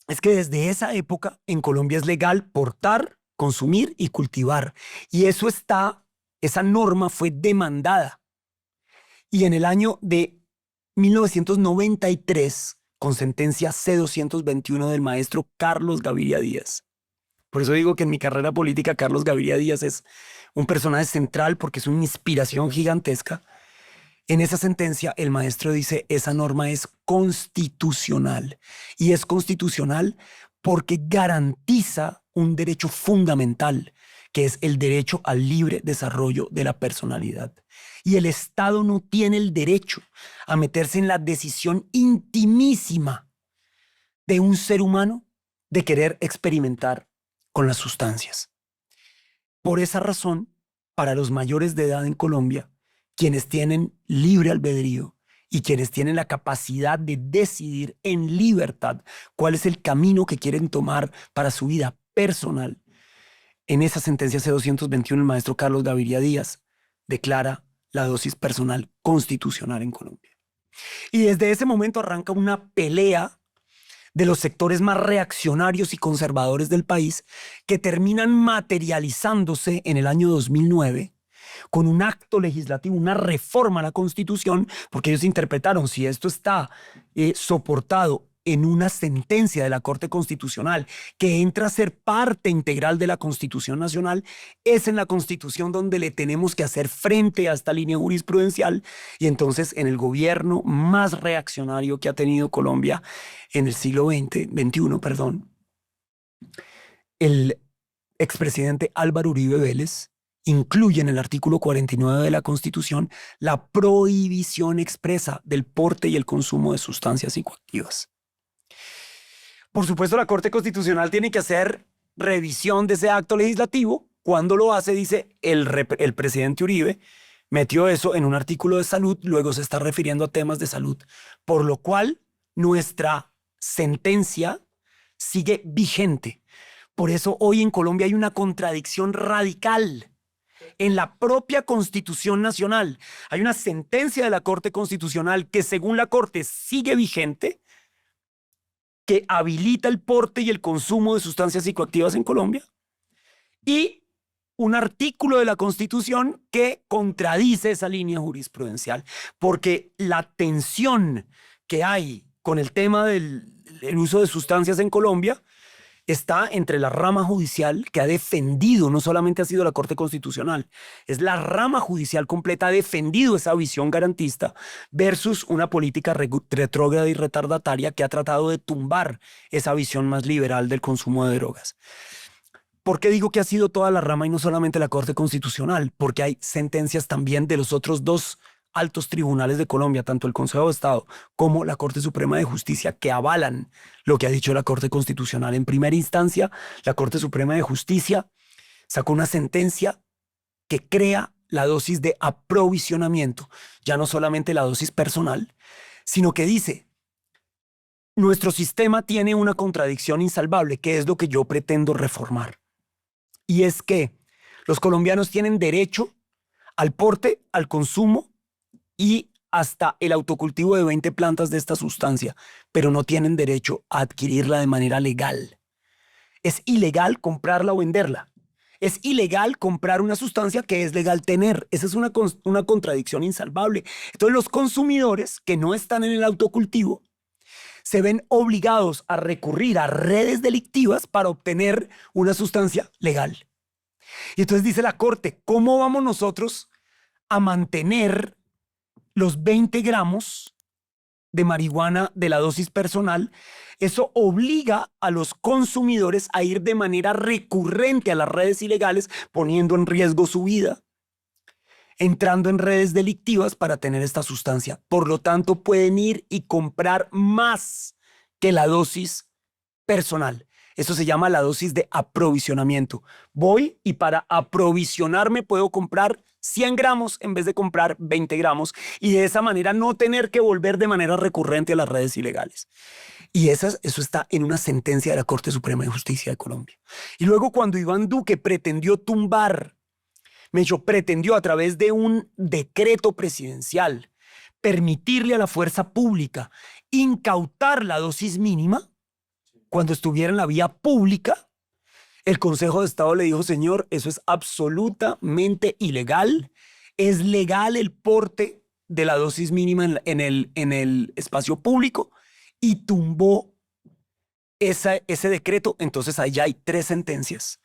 A: es que desde esa época en Colombia es legal portar, consumir y cultivar. Y esa norma fue demandada. Y en el año de 1993, con sentencia C-221 del maestro Carlos Gaviria Díaz. Por eso digo que en mi carrera política Carlos Gaviria Díaz es un personaje central porque es una inspiración gigantesca. En esa sentencia el maestro dice esa norma es constitucional y es constitucional porque garantiza un derecho fundamental que es el derecho al libre desarrollo de la personalidad. Y el Estado no tiene el derecho a meterse en la decisión intimísima de un ser humano de querer experimentar con las sustancias. Por esa razón, para los mayores de edad en Colombia, quienes tienen libre albedrío y quienes tienen la capacidad de decidir en libertad cuál es el camino que quieren tomar para su vida personal, en esa sentencia C-221 el maestro Carlos Gaviria Díaz declara la dosis personal constitucional en Colombia. Y desde ese momento arranca una pelea de los sectores más reaccionarios y conservadores del país que terminan materializándose en el año 2009 con un acto legislativo, una reforma a la Constitución, porque ellos interpretaron si esto está soportado en una sentencia de la Corte Constitucional que entra a ser parte integral de la Constitución Nacional, es en la Constitución donde le tenemos que hacer frente a esta línea jurisprudencial. Y entonces en el gobierno más reaccionario que ha tenido Colombia en el siglo XXI, el expresidente Álvaro Uribe Vélez incluye en el artículo 49 de la Constitución la prohibición expresa del porte y el consumo de sustancias psicoactivas. Por supuesto, la Corte Constitucional tiene que hacer revisión de ese acto legislativo cuando lo hace, dice el presidente Uribe metió eso en un artículo de salud, luego se está refiriendo a temas de salud, por lo cual nuestra sentencia sigue vigente. Por eso hoy en Colombia hay una contradicción radical en la propia Constitución Nacional. Hay una sentencia de la Corte Constitucional que, según la Corte, sigue vigente, que habilita el porte y el consumo de sustancias psicoactivas en Colombia, y un artículo de la Constitución que contradice esa línea jurisprudencial, porque la tensión que hay con el tema del uso de sustancias en Colombia está entre la rama judicial, que ha defendido, no solamente ha sido la Corte Constitucional, es la rama judicial completa, ha defendido esa visión garantista, versus una política retrógrada y retardataria que ha tratado de tumbar esa visión más liberal del consumo de drogas. ¿Por qué digo que ha sido toda la rama y no solamente la Corte Constitucional? Porque hay sentencias también de los otros dos altos tribunales de Colombia, tanto el Consejo de Estado como la Corte Suprema de Justicia, que avalan lo que ha dicho la Corte Constitucional. En primera instancia, la Corte Suprema de Justicia sacó una sentencia que crea la dosis de aprovisionamiento, ya no solamente la dosis personal, sino que dice: nuestro sistema tiene una contradicción insalvable, que es lo que yo pretendo reformar. Y es que los colombianos tienen derecho al porte, al consumo y hasta el autocultivo de 20 plantas de esta sustancia, pero no tienen derecho a adquirirla de manera legal. Es ilegal comprarla o venderla. Es ilegal comprar una sustancia que es legal tener. Esa es una contradicción insalvable. Entonces los consumidores que no están en el autocultivo se ven obligados a recurrir a redes delictivas para obtener una sustancia legal. Y entonces dice la Corte: ¿cómo vamos nosotros a mantener los 20 gramos de marihuana de la dosis personal? Eso obliga a los consumidores a ir de manera recurrente a las redes ilegales, poniendo en riesgo su vida, entrando en redes delictivas para tener esta sustancia. Por lo tanto, pueden ir y comprar más que la dosis personal. Eso se llama la dosis de aprovisionamiento. Voy y para aprovisionarme puedo comprar 100 gramos en vez de comprar 20 gramos y de esa manera no tener que volver de manera recurrente a las redes ilegales. Y eso está en una sentencia de la Corte Suprema de Justicia de Colombia. Y luego, cuando Iván Duque pretendió pretendió a través de un decreto presidencial permitirle a la fuerza pública incautar la dosis mínima cuando estuviera en la vía pública, el Consejo de Estado le dijo: señor, eso es absolutamente ilegal. Es legal el porte de la dosis mínima en el espacio público, y tumbó ese decreto. Entonces ahí ya hay 3 sentencias: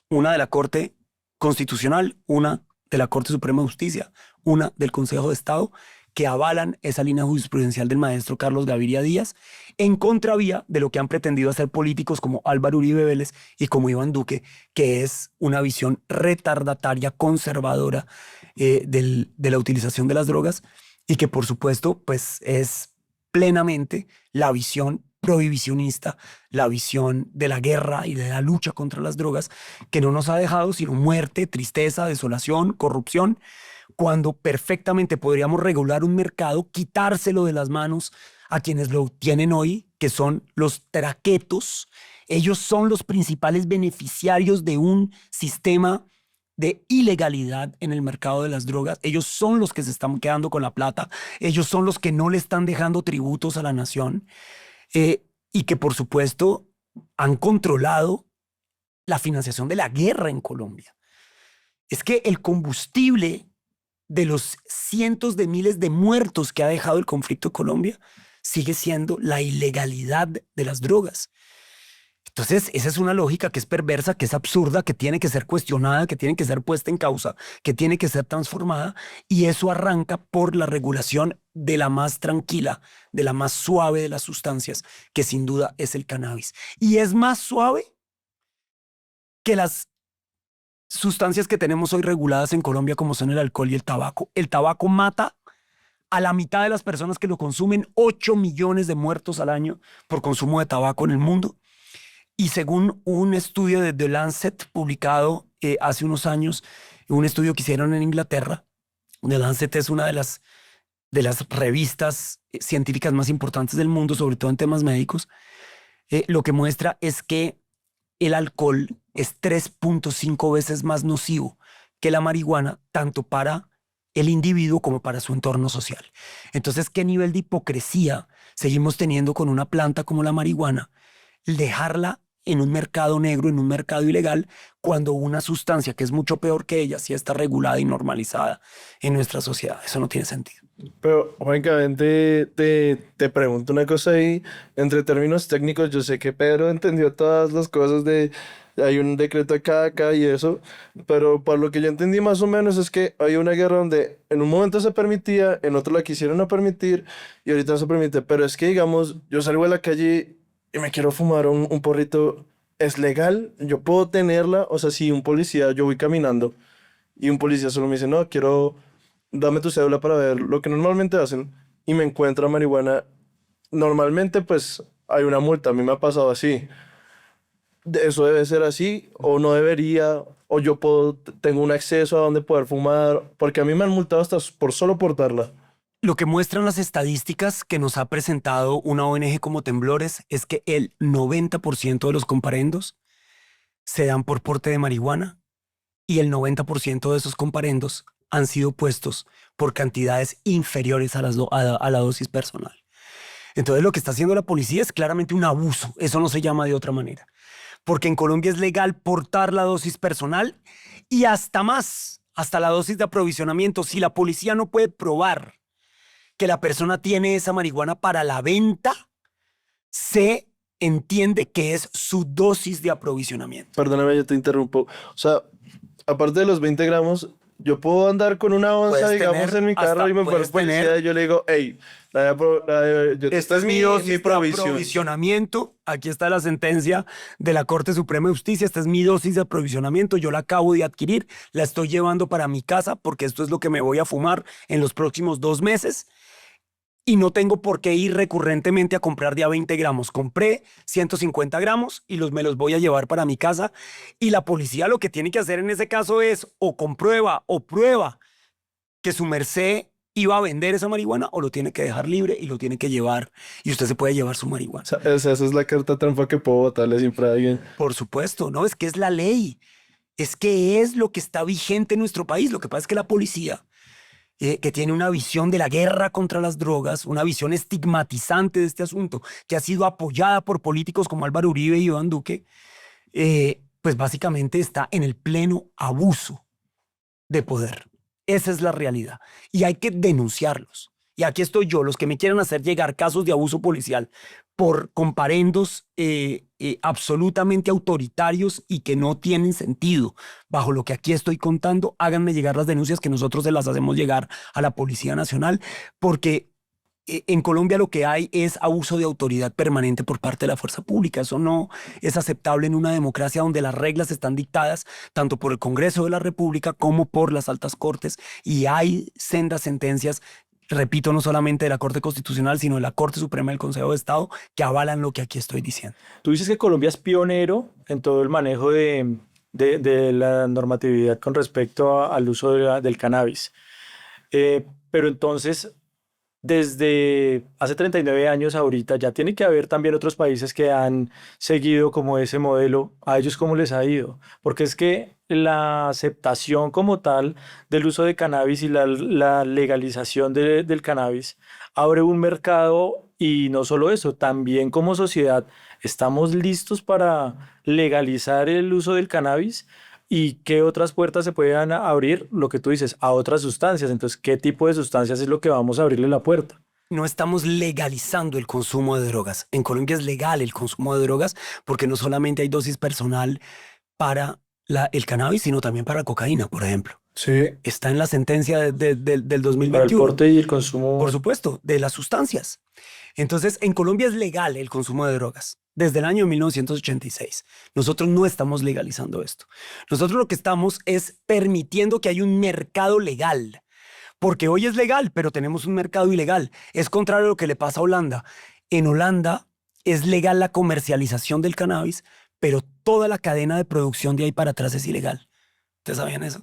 A: una de la Corte Constitucional, una de la Corte Suprema de Justicia, una del Consejo de Estado, que avalan esa línea jurisprudencial del maestro Carlos Gaviria Díaz, en contravía de lo que han pretendido hacer políticos como Álvaro Uribe Vélez y como Iván Duque, que es una visión retardataria, conservadora de la utilización de las drogas, y que por supuesto pues es plenamente la visión prohibicionista, la visión de la guerra y de la lucha contra las drogas, que no nos ha dejado sino muerte, tristeza, desolación, corrupción, cuando perfectamente podríamos regular un mercado, quitárselo de las manos a quienes lo tienen hoy, que son los traquetos. Ellos son los principales beneficiarios de un sistema de ilegalidad en el mercado de las drogas. Ellos son los que se están quedando con la plata. Ellos son los que no le están dejando tributos a la nación, y que por supuesto han controlado la financiación de la guerra en Colombia. Es que el combustible de los cientos de miles de muertos que ha dejado el conflicto en Colombia sigue siendo la ilegalidad de las drogas. Entonces, esa es una lógica que es perversa, que es absurda, que tiene que ser cuestionada, que tiene que ser puesta en causa, que tiene que ser transformada, y eso arranca por la regulación de la más tranquila, de la más suave de las sustancias, que sin duda es el cannabis. Y es más suave que las sustancias que tenemos hoy reguladas en Colombia, como son el alcohol y el tabaco. El tabaco mata a la mitad de las personas que lo consumen, 8 millones de muertos al año por consumo de tabaco en el mundo. Y según un estudio de The Lancet publicado hace unos años un estudio que hicieron en Inglaterra. The Lancet es una de las revistas científicas más importantes del mundo, sobre todo en temas médicos. Lo que muestra es que el alcohol es 3.5 veces más nocivo que la marihuana, tanto para el individuo como para su entorno social. Entonces, ¿qué nivel de hipocresía seguimos teniendo con una planta como la marihuana? Dejarla en un mercado negro, en un mercado ilegal, cuando una sustancia que es mucho peor que ella sí está regulada y normalizada en nuestra sociedad. Eso no tiene sentido.
C: Pero, francamente, te pregunto una cosa ahí, entre términos técnicos, yo sé que Pedro entendió todas las cosas de, hay un decreto acá y eso, pero por lo que yo entendí más o menos es que hay una guerra donde en un momento se permitía, en otro la quisieron no permitir y ahorita no se permite, pero es que, digamos, yo salgo a la calle y me quiero fumar un porrito, ¿es legal? Yo puedo tenerla, o sea, si un policía, yo voy caminando y un policía solo me dice, no, dame tu cédula para ver lo que normalmente hacen y me encuentra marihuana. Normalmente pues hay una multa, a mí me ha pasado así. ¿Eso debe ser así o no debería? ¿O yo tengo un acceso a donde poder fumar? Porque a mí me han multado hasta por solo portarla.
A: Lo que muestran las estadísticas que nos ha presentado una ONG como Temblores es que el 90% de los comparendos se dan por porte de marihuana y el 90% de esos comparendos han sido puestos por cantidades inferiores a la dosis personal. Entonces lo que está haciendo la policía es claramente un abuso. Eso no se llama de otra manera. Porque en Colombia es legal portar la dosis personal y hasta más, hasta la dosis de aprovisionamiento. Si la policía no puede probar que la persona tiene esa marihuana para la venta, se entiende que es su dosis de aprovisionamiento.
C: Perdóname, yo te interrumpo. O sea, aparte de los 20 gramos, yo puedo andar con una onza, digamos, en mi carro y me pone policía y yo le digo, hey, esta es mi dosis de
A: aprovisionamiento. Aquí está la sentencia de la Corte Suprema de Justicia. Esta es mi dosis de aprovisionamiento. Yo la acabo de adquirir, la estoy llevando para mi casa porque esto es lo que me voy a fumar en los próximos 2 meses. Y no tengo por qué ir recurrentemente a comprar de a 20 gramos. Compré 150 gramos y me los voy a llevar para mi casa. Y la policía lo que tiene que hacer en ese caso es o comprueba o prueba que su merced iba a vender esa marihuana o lo tiene que dejar libre y lo tiene que llevar. Y usted se puede llevar su marihuana.
C: Esa es la carta trampa que puedo botarle siempre a alguien.
A: Por supuesto, no, es que es la ley. Es que es lo que está vigente en nuestro país. Lo que pasa es que la policía, que tiene una visión de la guerra contra las drogas, una visión estigmatizante de este asunto, que ha sido apoyada por políticos como Álvaro Uribe y Iván Duque, pues básicamente está en el pleno abuso de poder. Esa es la realidad. Y hay que denunciarlos. Y aquí estoy yo, los que me quieran hacer llegar casos de abuso policial por comparendos absolutamente autoritarios y que no tienen sentido bajo lo que aquí estoy contando, háganme llegar las denuncias que nosotros se las hacemos llegar a la Policía Nacional, porque en Colombia lo que hay es abuso de autoridad permanente por parte de la fuerza pública. Eso no es aceptable en una democracia donde las reglas están dictadas tanto por el Congreso de la República como por las altas cortes, y hay sendas sentencias, repito, no solamente de la Corte Constitucional, sino de la Corte Suprema del Consejo de Estado, que avalan lo que aquí estoy diciendo.
B: Tú dices que Colombia es pionero en todo el manejo de la normatividad con respecto al uso del cannabis. Pero entonces, desde hace 39 años ahorita, ya tiene que haber también otros países que han seguido como ese modelo. ¿A ellos cómo les ha ido? Porque es que la aceptación como tal del uso de cannabis y la legalización del cannabis abre un mercado, y no solo eso, también como sociedad estamos listos para legalizar el uso del cannabis. ¿Y qué otras puertas se pueden abrir? Lo que tú dices, a otras sustancias. Entonces, ¿qué tipo de sustancias es lo que vamos a abrirle la puerta?
A: No estamos legalizando el consumo de drogas. En Colombia es legal el consumo de drogas porque no solamente hay dosis personal para el cannabis, sino también para cocaína, por ejemplo.
C: Sí.
A: Está en la sentencia del 2021.
B: Para el porte y el consumo.
A: Por supuesto, de las sustancias. Entonces, en Colombia es legal el consumo de drogas desde el año 1986. Nosotros no estamos legalizando esto. Nosotros lo que estamos es permitiendo que haya un mercado legal. Porque hoy es legal, pero tenemos un mercado ilegal. Es contrario a lo que le pasa a Holanda. En Holanda es legal la comercialización del cannabis, pero toda la cadena de producción de ahí para atrás es ilegal. ¿Ustedes sabían eso?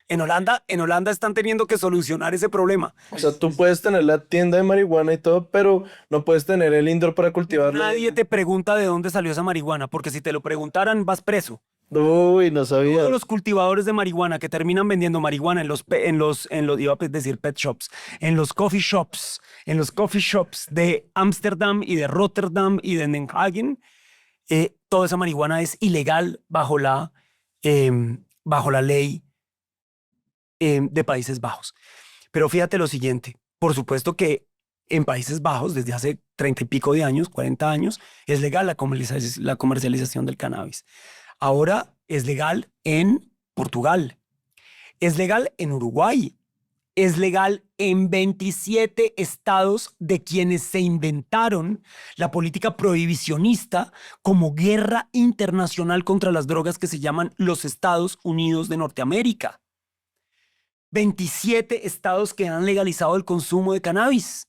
A: En Holanda están teniendo que solucionar ese problema.
C: O sea, tú puedes tener la tienda de marihuana y todo, pero no puedes tener el indoor para cultivarlo.
A: Nadie te pregunta de dónde salió esa marihuana, porque si te lo preguntaran, vas preso.
C: Uy, no sabía.
A: Todos los cultivadores de marihuana que terminan vendiendo marihuana iba a decir pet shops, en los coffee shops de Ámsterdam y de Rotterdam y de Den Haag, toda esa marihuana es ilegal bajo la ley de Países Bajos. Pero fíjate lo siguiente, por supuesto que en Países Bajos, desde hace 30 y pico de años, 40 años, es legal la comercialización del cannabis. Ahora es legal en Portugal, es legal en Uruguay, es legal en 27 estados de quienes se inventaron la política prohibicionista como guerra internacional contra las drogas que se llaman los Estados Unidos de Norteamérica. 27 estados que han legalizado el consumo de cannabis.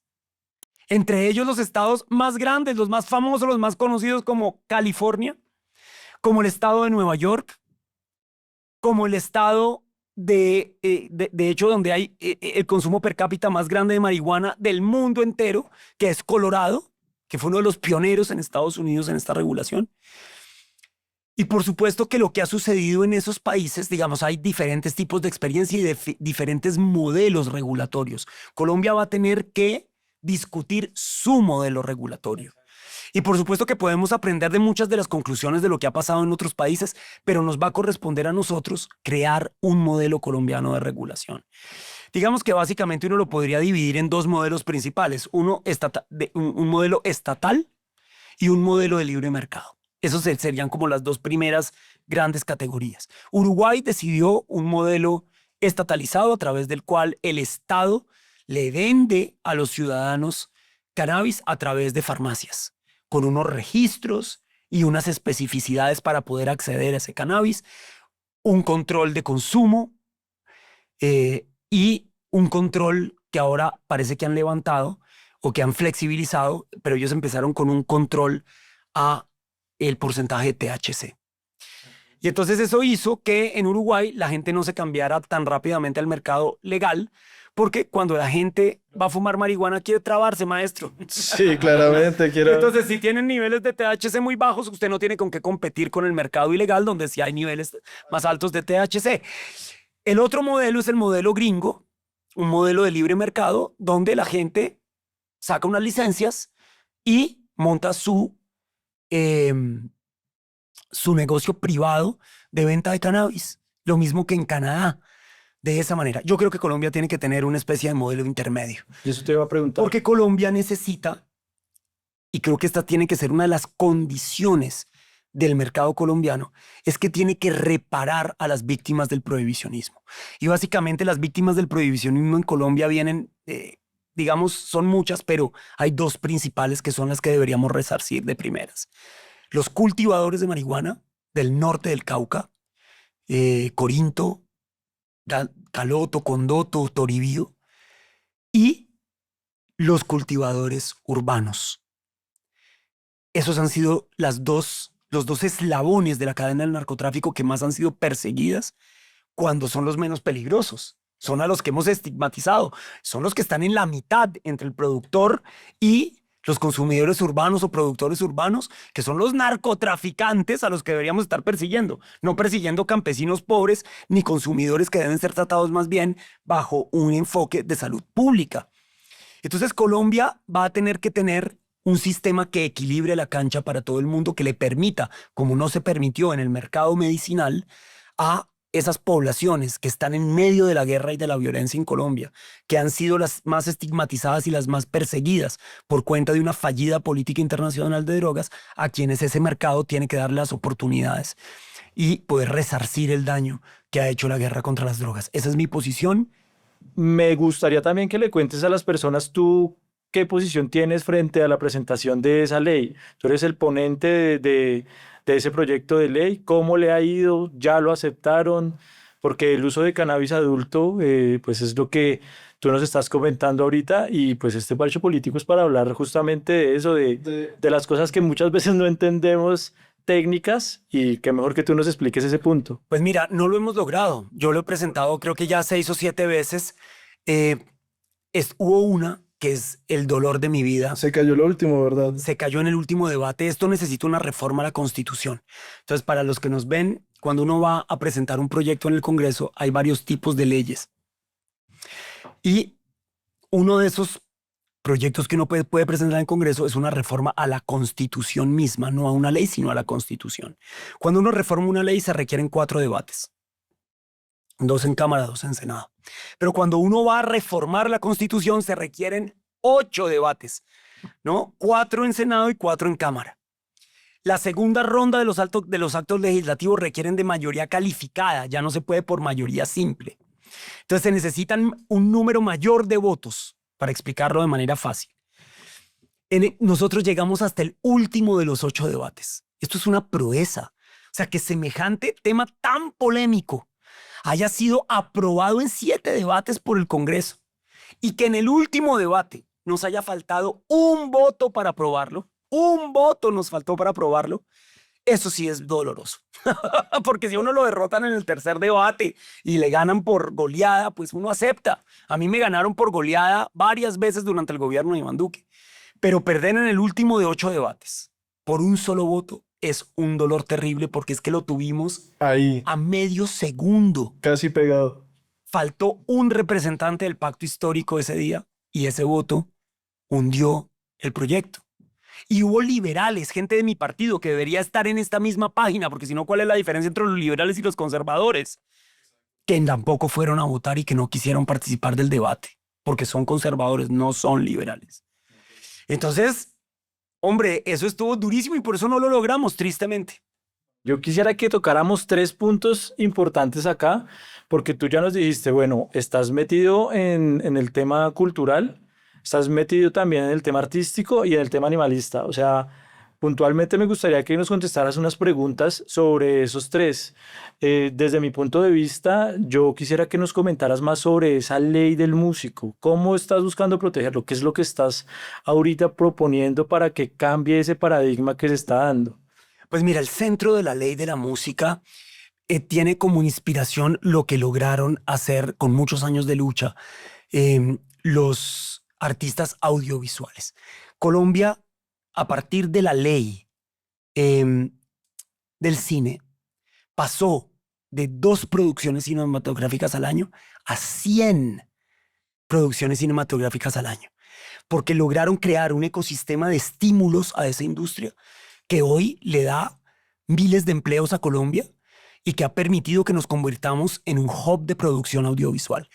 A: Entre ellos los estados más grandes, los más famosos, los más conocidos como California, como el estado de Nueva York, como el estado de hecho, donde hay el consumo per cápita más grande de marihuana del mundo entero, que es Colorado, que fue uno de los pioneros en Estados Unidos en esta regulación. Y por supuesto que lo que ha sucedido en esos países, digamos, hay diferentes tipos de experiencia y diferentes modelos regulatorios. Colombia va a tener que discutir su modelo regulatorio. Y por supuesto que podemos aprender de muchas de las conclusiones de lo que ha pasado en otros países, pero nos va a corresponder a nosotros crear un modelo colombiano de regulación. Digamos que básicamente uno lo podría dividir en dos modelos principales, un modelo estatal y un modelo de libre mercado. Esos serían como las dos primeras grandes categorías. Uruguay decidió un modelo estatalizado a través del cual el Estado le vende a los ciudadanos cannabis a través de farmacias, con unos registros y unas especificidades para poder acceder a ese cannabis, un control de consumo y un control que ahora parece que han levantado o que han flexibilizado, pero ellos empezaron con un control a el porcentaje de THC. Y entonces eso hizo que en Uruguay la gente no se cambiara tan rápidamente al mercado legal, porque cuando la gente va a fumar marihuana quiere trabarse, maestro.
C: Sí, claramente quiero.
A: Entonces, si tienen niveles de THC muy bajos, usted no tiene con qué competir con el mercado ilegal, donde sí hay niveles más altos de THC. El otro modelo es el modelo gringo, un modelo de libre mercado, donde la gente saca unas licencias y monta su negocio privado de venta de cannabis. Lo mismo que en Canadá. De esa manera. Yo creo que Colombia tiene que tener una especie de modelo intermedio.
B: Y eso te iba a preguntar.
A: Porque Colombia necesita, y creo que esta tiene que ser una de las condiciones del mercado colombiano, es que tiene que reparar a las víctimas del prohibicionismo. Y básicamente las víctimas del prohibicionismo en Colombia vienen, digamos, son muchas, pero hay dos principales que son las que deberíamos resarcir de primeras. Los cultivadores de marihuana del norte del Cauca, Corinto, Caloto, Condoto, Toribío, y los cultivadores urbanos. Esos han sido los dos eslabones de la cadena del narcotráfico que más han sido perseguidas cuando son los menos peligrosos. Son a los que hemos estigmatizado. Son los que están en la mitad entre el productor y los consumidores urbanos o productores urbanos, que son los narcotraficantes a los que deberíamos estar persiguiendo, no persiguiendo campesinos pobres ni consumidores que deben ser tratados más bien bajo un enfoque de salud pública. Entonces Colombia va a tener que tener un sistema que equilibre la cancha para todo el mundo, que le permita, como no se permitió en el mercado medicinal, a esas poblaciones que están en medio de la guerra y de la violencia en Colombia, que han sido las más estigmatizadas y las más perseguidas por cuenta de una fallida política internacional de drogas, a quienes ese mercado tiene que dar las oportunidades y poder resarcir el daño que ha hecho la guerra contra las drogas. Esa es mi posición.
B: Me gustaría también que le cuentes a las personas tú qué posición tienes frente a la presentación de esa ley. Tú eres el ponente de ese proyecto de ley. ¿Cómo le ha ido? ¿Ya lo aceptaron? Porque el uso de cannabis adulto, pues es lo que tú nos estás comentando ahorita, y pues este parche político es para hablar justamente de eso, de las cosas que muchas veces no entendemos, técnicas y qué mejor que tú nos expliques ese punto.
A: Pues mira, no lo hemos logrado. Yo lo he presentado creo que ya 6 o 7 veces. Hubo una que es el dolor de mi vida.
C: Se cayó lo último, ¿verdad?
A: Se cayó en el último debate. Esto necesita una reforma a la Constitución. Entonces, para los que nos ven, cuando uno va a presentar un proyecto en el Congreso, hay varios tipos de leyes. Y uno de esos proyectos que uno puede presentar en el Congreso es una reforma a la Constitución misma, no a una ley, sino a la Constitución. Cuando uno reforma una ley, se requieren 4 debates. 2 en Cámara, 2 en Senado. Pero cuando uno va a reformar la Constitución, se requieren 8 debates, ¿no? 4 en Senado y 4 en Cámara. La segunda ronda de los actos legislativos requieren de mayoría calificada, ya no se puede por mayoría simple. Entonces se necesitan un número mayor de votos, para explicarlo de manera fácil. Nosotros llegamos hasta el último de los 8 debates. Esto es una proeza. O sea, que semejante tema tan polémico haya sido aprobado en 7 debates por el Congreso y que en el último debate nos haya faltado un voto para aprobarlo, un voto nos faltó para aprobarlo, eso sí es doloroso. Porque si uno lo derrotan en el tercer debate y le ganan por goleada, pues uno acepta. A mí me ganaron por goleada varias veces durante el gobierno de Iván Duque, pero perder en el último de 8 debates por un solo voto es un dolor terrible porque es que lo tuvimos
C: Ahí,
A: a medio segundo.
C: casi pegado.
A: Faltó un representante del pacto histórico ese día y ese voto hundió el proyecto. Y hubo liberales, gente de mi partido que debería estar en esta misma página, porque si no, ¿cuál es la diferencia entre los liberales y los conservadores? Que tampoco fueron a votar y que no quisieron participar del debate, porque son conservadores, no son liberales. Entonces, hombre, eso estuvo durísimo y por eso no lo logramos, tristemente.
B: Yo quisiera que tocáramos 3 puntos importantes acá, porque tú ya nos dijiste, bueno, estás metido en el tema cultural, estás metido también en el tema artístico y en el tema animalista. O sea, puntualmente me gustaría que nos contestaras unas preguntas sobre esos 3. Desde mi punto de vista, yo quisiera que nos comentaras más sobre esa ley del músico. ¿Cómo estás buscando protegerlo? ¿Qué es lo que estás ahorita proponiendo para que cambie ese paradigma que se está dando?
A: Pues mira, el centro de la ley de la música tiene como inspiración lo que lograron hacer con muchos años de lucha los artistas audiovisuales. Colombia, a partir de la ley del cine, pasó de 2 producciones cinematográficas al año a 100 producciones cinematográficas al año, porque lograron crear un ecosistema de estímulos a esa industria que hoy le da miles de empleos a Colombia y que ha permitido que nos convirtamos en un hub de producción audiovisual.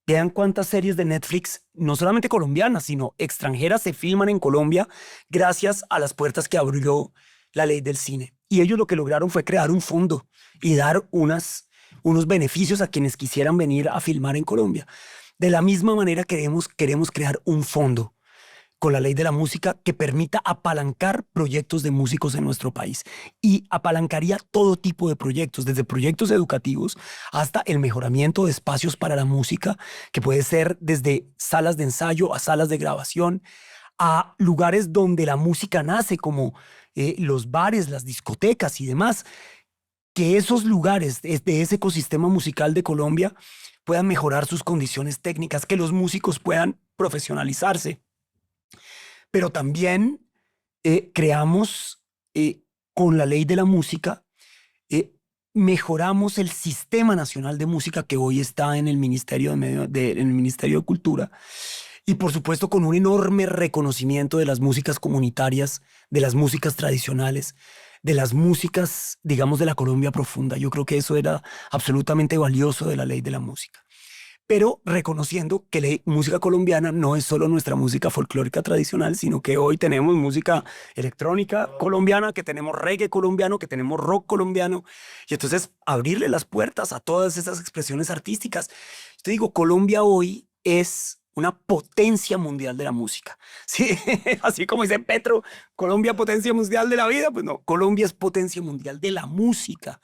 A: Vean cuántas series de Netflix, no solamente colombianas, sino extranjeras, se filman en Colombia gracias a las puertas que abrió la ley del cine. Y ellos lo que lograron fue crear un fondo y dar unos beneficios a quienes quisieran venir a filmar en Colombia. De la misma manera queremos crear un fondo con la ley de la música que permita apalancar proyectos de músicos en nuestro país y apalancaría todo tipo de proyectos, desde proyectos educativos hasta el mejoramiento de espacios para la música, que puede ser desde salas de ensayo a salas de grabación, a lugares donde la música nace, como los bares, las discotecas y demás, que esos lugares de ese ecosistema musical de Colombia puedan mejorar sus condiciones técnicas, que los músicos puedan profesionalizarse. Pero también creamos con la ley de la música, mejoramos el Sistema Nacional de Música que hoy está en el Ministerio de Cultura y por supuesto con un enorme reconocimiento de las músicas comunitarias, de las músicas tradicionales, de las músicas, digamos, de la Colombia profunda. Yo creo que eso era absolutamente valioso de la ley de la música. Pero reconociendo que la música colombiana no es solo nuestra música folclórica tradicional, sino que hoy tenemos música electrónica colombiana, que tenemos reggae colombiano, que tenemos rock colombiano, y entonces abrirle las puertas a todas esas expresiones artísticas. Yo te digo, Colombia hoy es una potencia mundial de la música. Sí, así como dice Petro, Colombia potencia mundial de la vida, pues no, Colombia es potencia mundial de la música.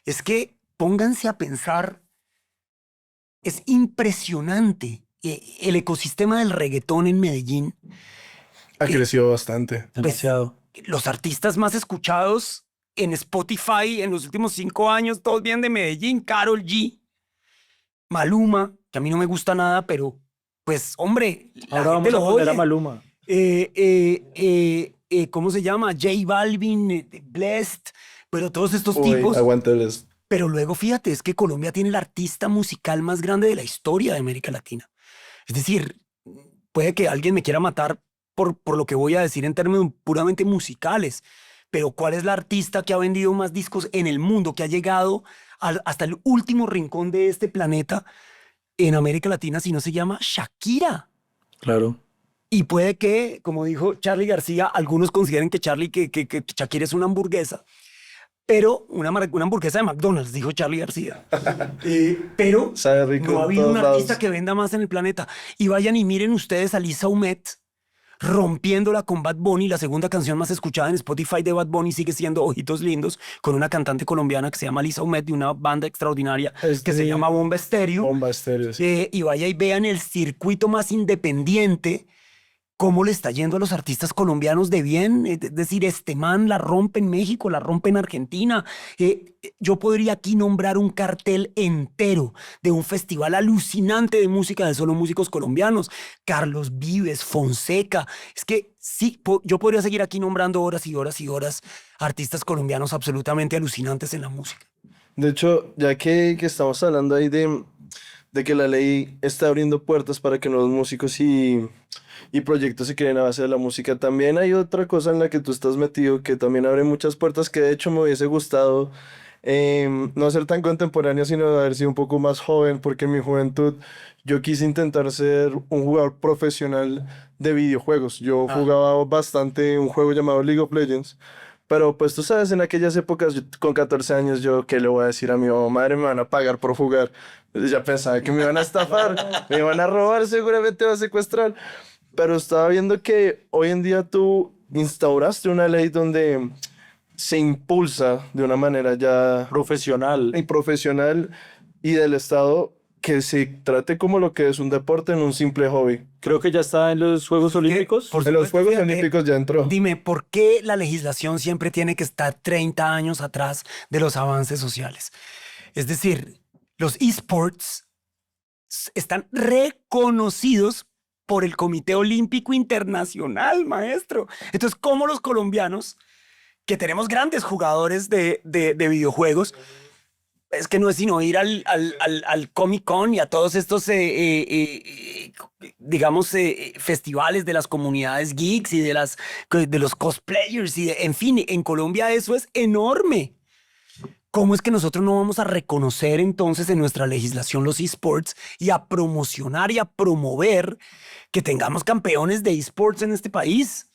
A: Es que pónganse a pensar. Es impresionante el ecosistema del reggaetón en Medellín.
C: Ha crecido bastante.
A: Pues, los artistas más escuchados en Spotify en los últimos 5 años, todos vienen de Medellín, Karol G, Maluma, que a mí no me gusta nada, pero pues hombre, la
B: Ahora
A: gente
B: vamos a
A: lo
B: poner a
A: oye.
B: Maluma.
A: ¿Cómo se llama? J Balvin, Blessed, pero todos estos
C: Uy,
A: tipos.
C: aguánteles.
A: Pero luego fíjate, es que Colombia tiene el artista musical más grande de la historia de América Latina. Es decir, puede que alguien me quiera matar por lo que voy a decir en términos puramente musicales, pero ¿cuál es la artista que ha vendido más discos en el mundo, que ha llegado hasta el último rincón de este planeta en América Latina, si no se llama Shakira?
B: Claro.
A: Y puede que, como dijo Charly García, algunos consideren que que Shakira es una hamburguesa, pero una hamburguesa de McDonald's, dijo Charly García. Pero
C: Sabe rico
A: no ha
C: en
A: habido
C: todos
A: un artista
C: lados.
A: que venda más en el planeta. Y vayan y miren ustedes a Lisa Humet rompiéndola con Bad Bunny. La segunda canción más escuchada en Spotify de Bad Bunny sigue siendo Ojitos Lindos, con una cantante colombiana que se llama Lisa Humet, de una banda extraordinaria que se llama Bomba Estéreo.
C: Bomba Estéreo, sí.
A: Y vaya y vean el circuito más independiente, cómo le está yendo a los artistas colombianos de bien. Es decir, este man la rompe en México, la rompe en Argentina. Yo podría aquí nombrar un cartel entero de un festival alucinante de música de solo músicos colombianos. Carlos Vives, Fonseca. Es que sí, yo podría seguir aquí nombrando horas y horas y horas artistas colombianos absolutamente alucinantes en la música.
C: De hecho, ya que estamos hablando ahí de que la ley está abriendo puertas para que nuevos músicos y proyectos se creen a base de la música, también hay otra cosa en la que tú estás metido que también abre muchas puertas, que de hecho me hubiese gustado no ser tan contemporáneo, sino haber sido un poco más joven, porque en mi juventud yo quise intentar ser un jugador profesional de videojuegos. Yo jugaba bastante un juego llamado League of Legends. Pero pues tú sabes, en aquellas épocas, con 14 años, yo qué le voy a decir a mi mamá, madre, me van a pagar por jugar. Entonces ya pensaba que me iban a estafar, me iban a robar, seguramente va a secuestrar. Pero estaba viendo que hoy en día tú instauraste una ley donde se impulsa de una manera ya
B: Profesional.
C: y profesional y del Estado que se trate como lo que es un deporte, en un simple hobby.
B: Creo que ya está en los Juegos Olímpicos.
A: Por
C: En los
A: supuesto,
C: Juegos
A: fíjate,
C: Olímpicos ya entró.
A: Dime, ¿por qué la legislación siempre tiene que estar 30 años atrás de los avances sociales? Es decir, los esports están reconocidos por el Comité Olímpico Internacional, maestro. Entonces, ¿cómo los colombianos, que tenemos grandes jugadores de videojuegos, es que no es sino ir al Comic Con y a todos estos, digamos, festivales de las comunidades geeks y de los cosplayers en fin, en Colombia eso es enorme. ¿Cómo es que nosotros no vamos a reconocer entonces en nuestra legislación los esports y a promocionar y a promover que tengamos campeones de esports en este país?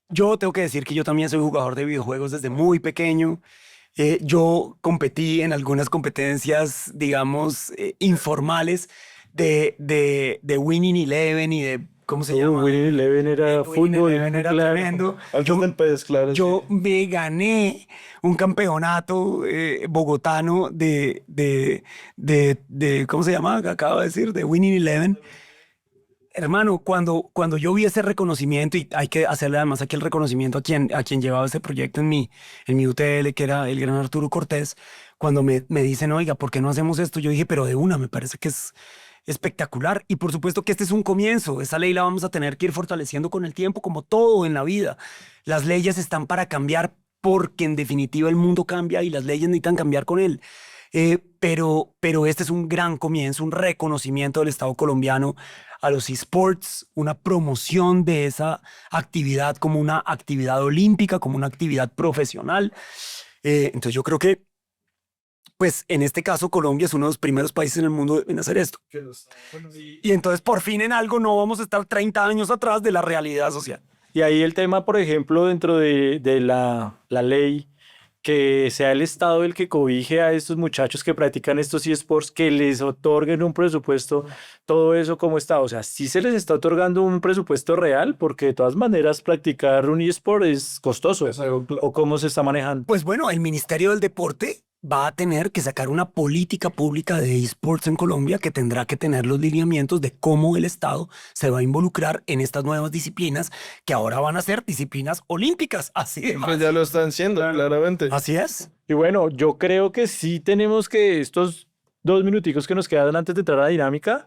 A: Yo tengo que decir que yo también soy jugador de videojuegos desde muy pequeño. Yo competí en algunas competencias, digamos, informales de Winning Eleven y de, ¿cómo se llama?
B: Winning Eleven era
A: Winning
B: fútbol.
A: Eleven era
B: claro.
A: tremendo.
C: Antes del pez, claro.
A: Yo me gané un campeonato bogotano ¿cómo se llama? Acabo de decir, de Winning Eleven. Hermano, cuando yo vi ese reconocimiento, y hay que hacerle además aquí el reconocimiento a quien llevaba ese proyecto en mi UTL, que era el gran Arturo Cortés, cuando me dicen, oiga, ¿por qué no hacemos esto? Yo dije, pero de una, me parece que es espectacular. Y por supuesto que este es un comienzo. Esa ley la vamos a tener que ir fortaleciendo con el tiempo, como todo en la vida. Las leyes están para cambiar porque en definitiva el mundo cambia y las leyes necesitan cambiar con él. Pero este es un gran comienzo, un reconocimiento del Estado colombiano a los esports, una promoción de esa actividad como una actividad olímpica, como una actividad profesional. Entonces yo creo que, pues en este caso, Colombia es uno de los primeros países en el mundo en hacer esto. Y entonces por fin en algo no vamos a estar 30 años atrás de la realidad social.
B: Y ahí el tema, por ejemplo, dentro de la ley, que sea el Estado el que cobije a estos muchachos que practican estos eSports, que les otorguen un presupuesto, todo eso como está. O sea, sí se les está otorgando un presupuesto real, porque de todas maneras practicar un eSport es costoso.
C: Es algo
B: ¿O cómo se está manejando?
A: Pues bueno, el Ministerio del Deporte va a tener que sacar una política pública de esports en Colombia que tendrá que tener los lineamientos de cómo el Estado se va a involucrar en estas nuevas disciplinas que ahora van a ser disciplinas olímpicas. Así de
C: Pues
A: fácil.
C: ya lo están haciendo, claramente.
A: Así es.
B: Y bueno, yo creo que sí tenemos que estos 2 minuticos que nos quedan antes de entrar a la dinámica,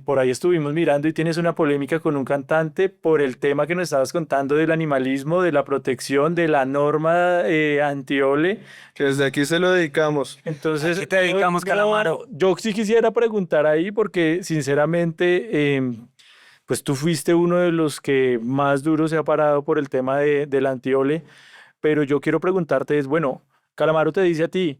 B: por ahí estuvimos mirando y tienes una polémica con un cantante por el tema que nos estabas contando del animalismo, de la protección, de la norma anti-ole.
C: Que desde aquí se lo dedicamos.
B: Entonces,
A: ¿A qué te dedicamos, Calamaro?
B: Yo sí quisiera preguntar ahí porque sinceramente, pues tú fuiste uno de los que más duro se ha parado por el tema del anti-ole, pero yo quiero preguntarte es, bueno, Calamaro te dice a ti,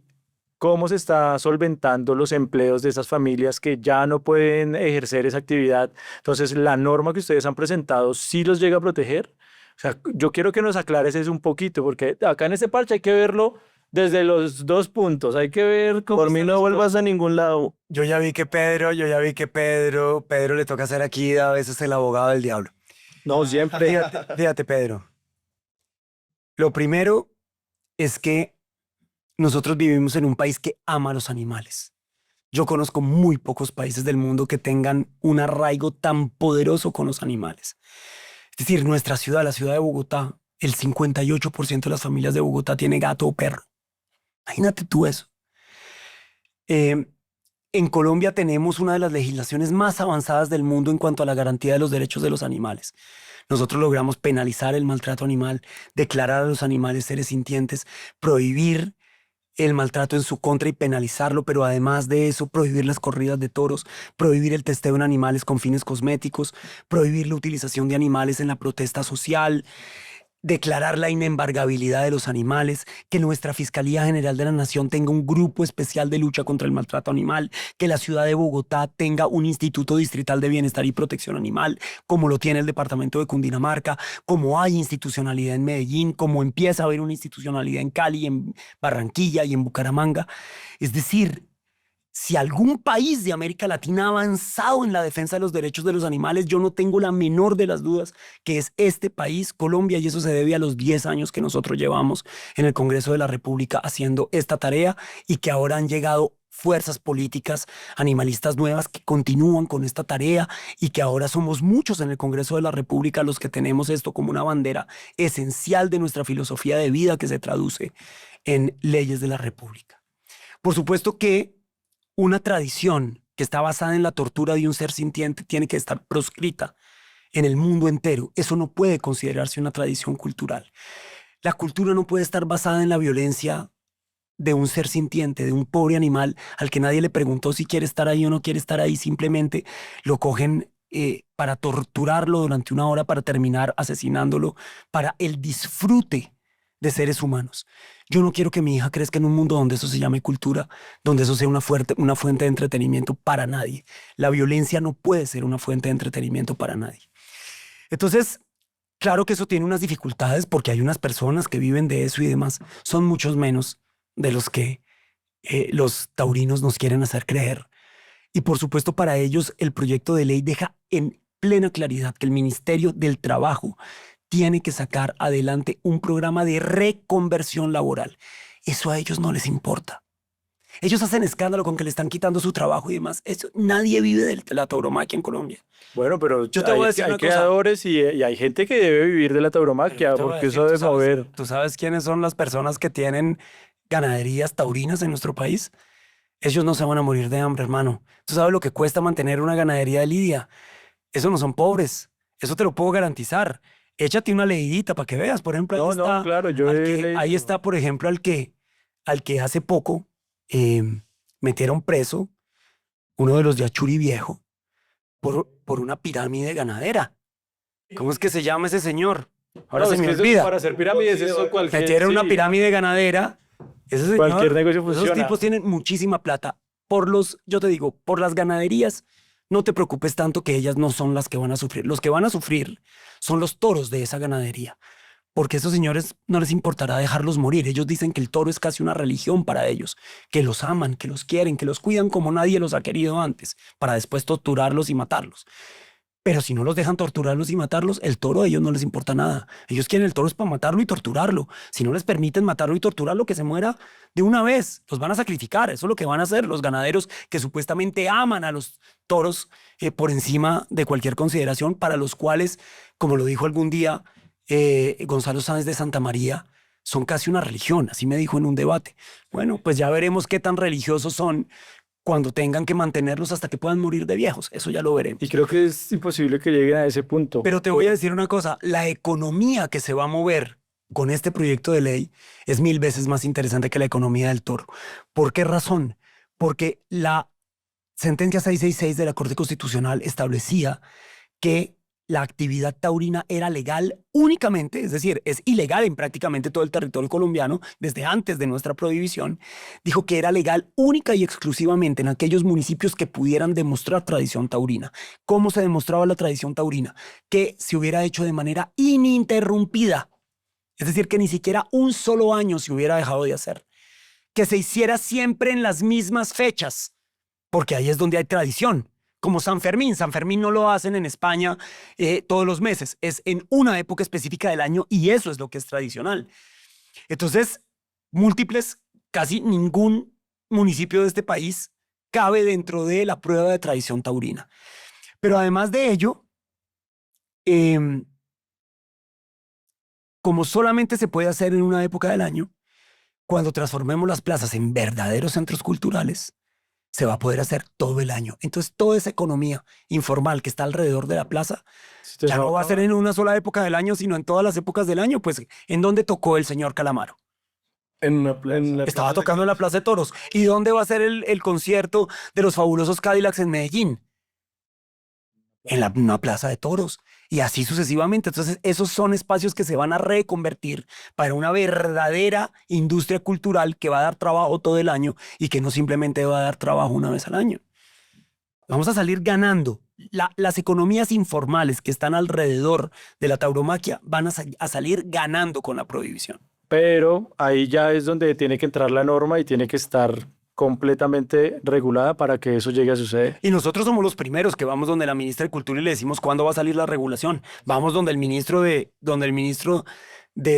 B: ¿cómo se está solventando los empleos de esas familias que ya no pueden ejercer esa actividad? Entonces, ¿la norma que ustedes han presentado sí los llega a proteger? O sea, yo quiero que nos aclares eso un poquito, porque acá en este parche hay que verlo desde los 2 puntos. Hay que ver cómo
C: Por mí
B: está
C: no
B: la
C: vuelvas a ningún lado.
A: Yo ya vi que Pedro le toca ser aquí a veces el abogado del diablo.
B: No, siempre.
A: Fíjate, Pedro. Lo primero es que nosotros vivimos en un país que ama a los animales. Yo conozco muy pocos países del mundo que tengan un arraigo tan poderoso con los animales. Es decir, nuestra ciudad, la ciudad de Bogotá, el 58% de las familias de Bogotá tiene gato o perro. Imagínate tú eso. En Colombia tenemos una de las legislaciones más avanzadas del mundo en cuanto a la garantía de los derechos de los animales. Nosotros logramos penalizar el maltrato animal, declarar a los animales seres sintientes, prohibir el maltrato en su contra y penalizarlo, pero además de eso, prohibir las corridas de toros, prohibir el testeo en animales con fines cosméticos, prohibir la utilización de animales en la protesta social, declarar la inembargabilidad de los animales, que nuestra Fiscalía General de la Nación tenga un grupo especial de lucha contra el maltrato animal, que la ciudad de Bogotá tenga un Instituto Distrital de Bienestar y Protección Animal, como lo tiene el departamento de Cundinamarca, como hay institucionalidad en Medellín, como empieza a haber una institucionalidad en Cali, en Barranquilla y en Bucaramanga. Es decir, si algún país de América Latina ha avanzado en la defensa de los derechos de los animales, yo no tengo la menor de las dudas que es este país, Colombia, y eso se debe a los 10 años que nosotros llevamos en el Congreso de la República haciendo esta tarea y que ahora han llegado fuerzas políticas animalistas nuevas que continúan con esta tarea y que ahora somos muchos en el Congreso de la República los que tenemos esto como una bandera esencial de nuestra filosofía de vida que se traduce en leyes de la República. Por supuesto que una tradición que está basada en la tortura de un ser sintiente tiene que estar proscrita en el mundo entero. Eso no puede considerarse una tradición cultural. La cultura no puede estar basada en la violencia de un ser sintiente, de un pobre animal al que nadie le preguntó si quiere estar ahí o no quiere estar ahí. Simplemente lo cogen para torturarlo durante 1 hora, para terminar asesinándolo, para el disfrute de seres humanos. Yo no quiero que mi hija crezca en un mundo donde eso se llame cultura, donde eso sea una fuente de entretenimiento para nadie. La violencia no puede ser una fuente de entretenimiento para nadie. Entonces, claro que eso tiene unas dificultades porque hay unas personas que viven de eso y demás. Son muchos menos de los que los taurinos nos quieren hacer creer. Y por supuesto, para ellos el proyecto de ley deja en plena claridad que el Ministerio del Trabajo tiene que sacar adelante un programa de reconversión laboral. Eso a ellos no les importa. Ellos hacen escándalo con que le están quitando su trabajo y demás. Eso, nadie vive de la tauromaquia en Colombia.
B: Bueno, pero
A: Yo te voy a decir
B: hay
A: una cosa.
B: creadores y hay gente que debe vivir de la tauromaquia,
A: Te voy a
B: porque
A: decir,
B: eso debe mover.
A: ¿Tú sabes quiénes son las personas que tienen ganaderías taurinas en nuestro país? Ellos no se van a morir de hambre, hermano. ¿Tú sabes lo que cuesta mantener una ganadería de lidia? Eso no son pobres. Eso te lo puedo garantizar. Échate una leidita para que veas. Por ejemplo, ahí está,
B: claro, yo he leído.
A: ahí está, por ejemplo, al que hace poco metieron preso uno de los de Achuri Viejo por una pirámide ganadera. ¿Cómo es que se llama ese señor? Ahora
B: No,
A: se
B: es
A: me
B: que eso,
A: olvida.
B: para hacer pirámides, eso cualquier.
A: Metieron una
B: sí,
A: pirámide ganadera. Ese señor,
B: Cualquier negocio
A: esos
B: funciona.
A: tipos tienen muchísima plata. Yo te digo, por las ganaderías, no te preocupes tanto que ellas no son las que van a sufrir. Los que van a sufrir son los toros de esa ganadería. Porque a esos señores no les importará dejarlos morir. Ellos dicen que el toro es casi una religión para ellos, que los aman, que los quieren, que los cuidan como nadie los ha querido antes, para después torturarlos y matarlos. Pero si no los dejan torturarlos y matarlos, el toro a ellos no les importa nada. Ellos quieren el toro es para matarlo y torturarlo. Si no les permiten matarlo y torturarlo, que se muera de una vez. Los van a sacrificar. Eso es lo que van a hacer los ganaderos que supuestamente aman a los toros por encima de cualquier consideración, para los cuales, como lo dijo algún día Gonzalo Sáenz de Santa María, son casi una religión. Así me dijo en un debate. Bueno, pues ya veremos qué tan religiosos son cuando tengan que mantenerlos hasta que puedan morir de viejos. Eso ya lo veremos.
B: Y creo que es imposible que lleguen a ese punto.
A: Pero te voy a decir una cosa, la economía que se va a mover con este proyecto de ley es 1000 veces más interesante que la economía del toro. ¿Por qué razón? Porque la sentencia 666 de la Corte Constitucional establecía que la actividad taurina era legal únicamente, es decir, es ilegal en prácticamente todo el territorio colombiano desde antes de nuestra prohibición. Dijo que era legal única y exclusivamente en aquellos municipios que pudieran demostrar tradición taurina. ¿Cómo se demostraba la tradición taurina? Que se hubiera hecho de manera ininterrumpida, es decir, que ni siquiera un solo año se hubiera dejado de hacer, que se hiciera siempre en las mismas fechas, porque ahí es donde hay tradición. Como San Fermín. San Fermín no lo hacen en España todos los meses, es en una época específica del año y eso es lo que es tradicional. Entonces, múltiples, casi ningún municipio de este país cabe dentro de la prueba de tradición taurina. Pero además de ello, como solamente se puede hacer en una época del año, cuando transformemos las plazas en verdaderos centros culturales, se va a poder hacer todo el año. Entonces, toda esa economía informal que está alrededor de la plaza ya no va a ser en una sola época del año, sino en todas las épocas del año. Pues, ¿en dónde tocó el señor Calamaro? Estaba tocando en la Plaza de Toros. ¿Y dónde va a ser el concierto de los fabulosos Cadillacs en Medellín? En una plaza de toros. Y así sucesivamente. Entonces, esos son espacios que se van a reconvertir para una verdadera industria cultural que va a dar trabajo todo el año y que no simplemente va a dar trabajo una vez al año. Vamos a salir ganando. Las economías informales que están alrededor de la tauromaquia van a salir ganando con la prohibición.
B: Pero ahí ya es donde tiene que entrar la norma y tiene que estar completamente regulada para que eso llegue a suceder.
A: Y nosotros somos los primeros que vamos donde la ministra de Cultura y le decimos cuándo va a salir la regulación. Vamos donde el ministro de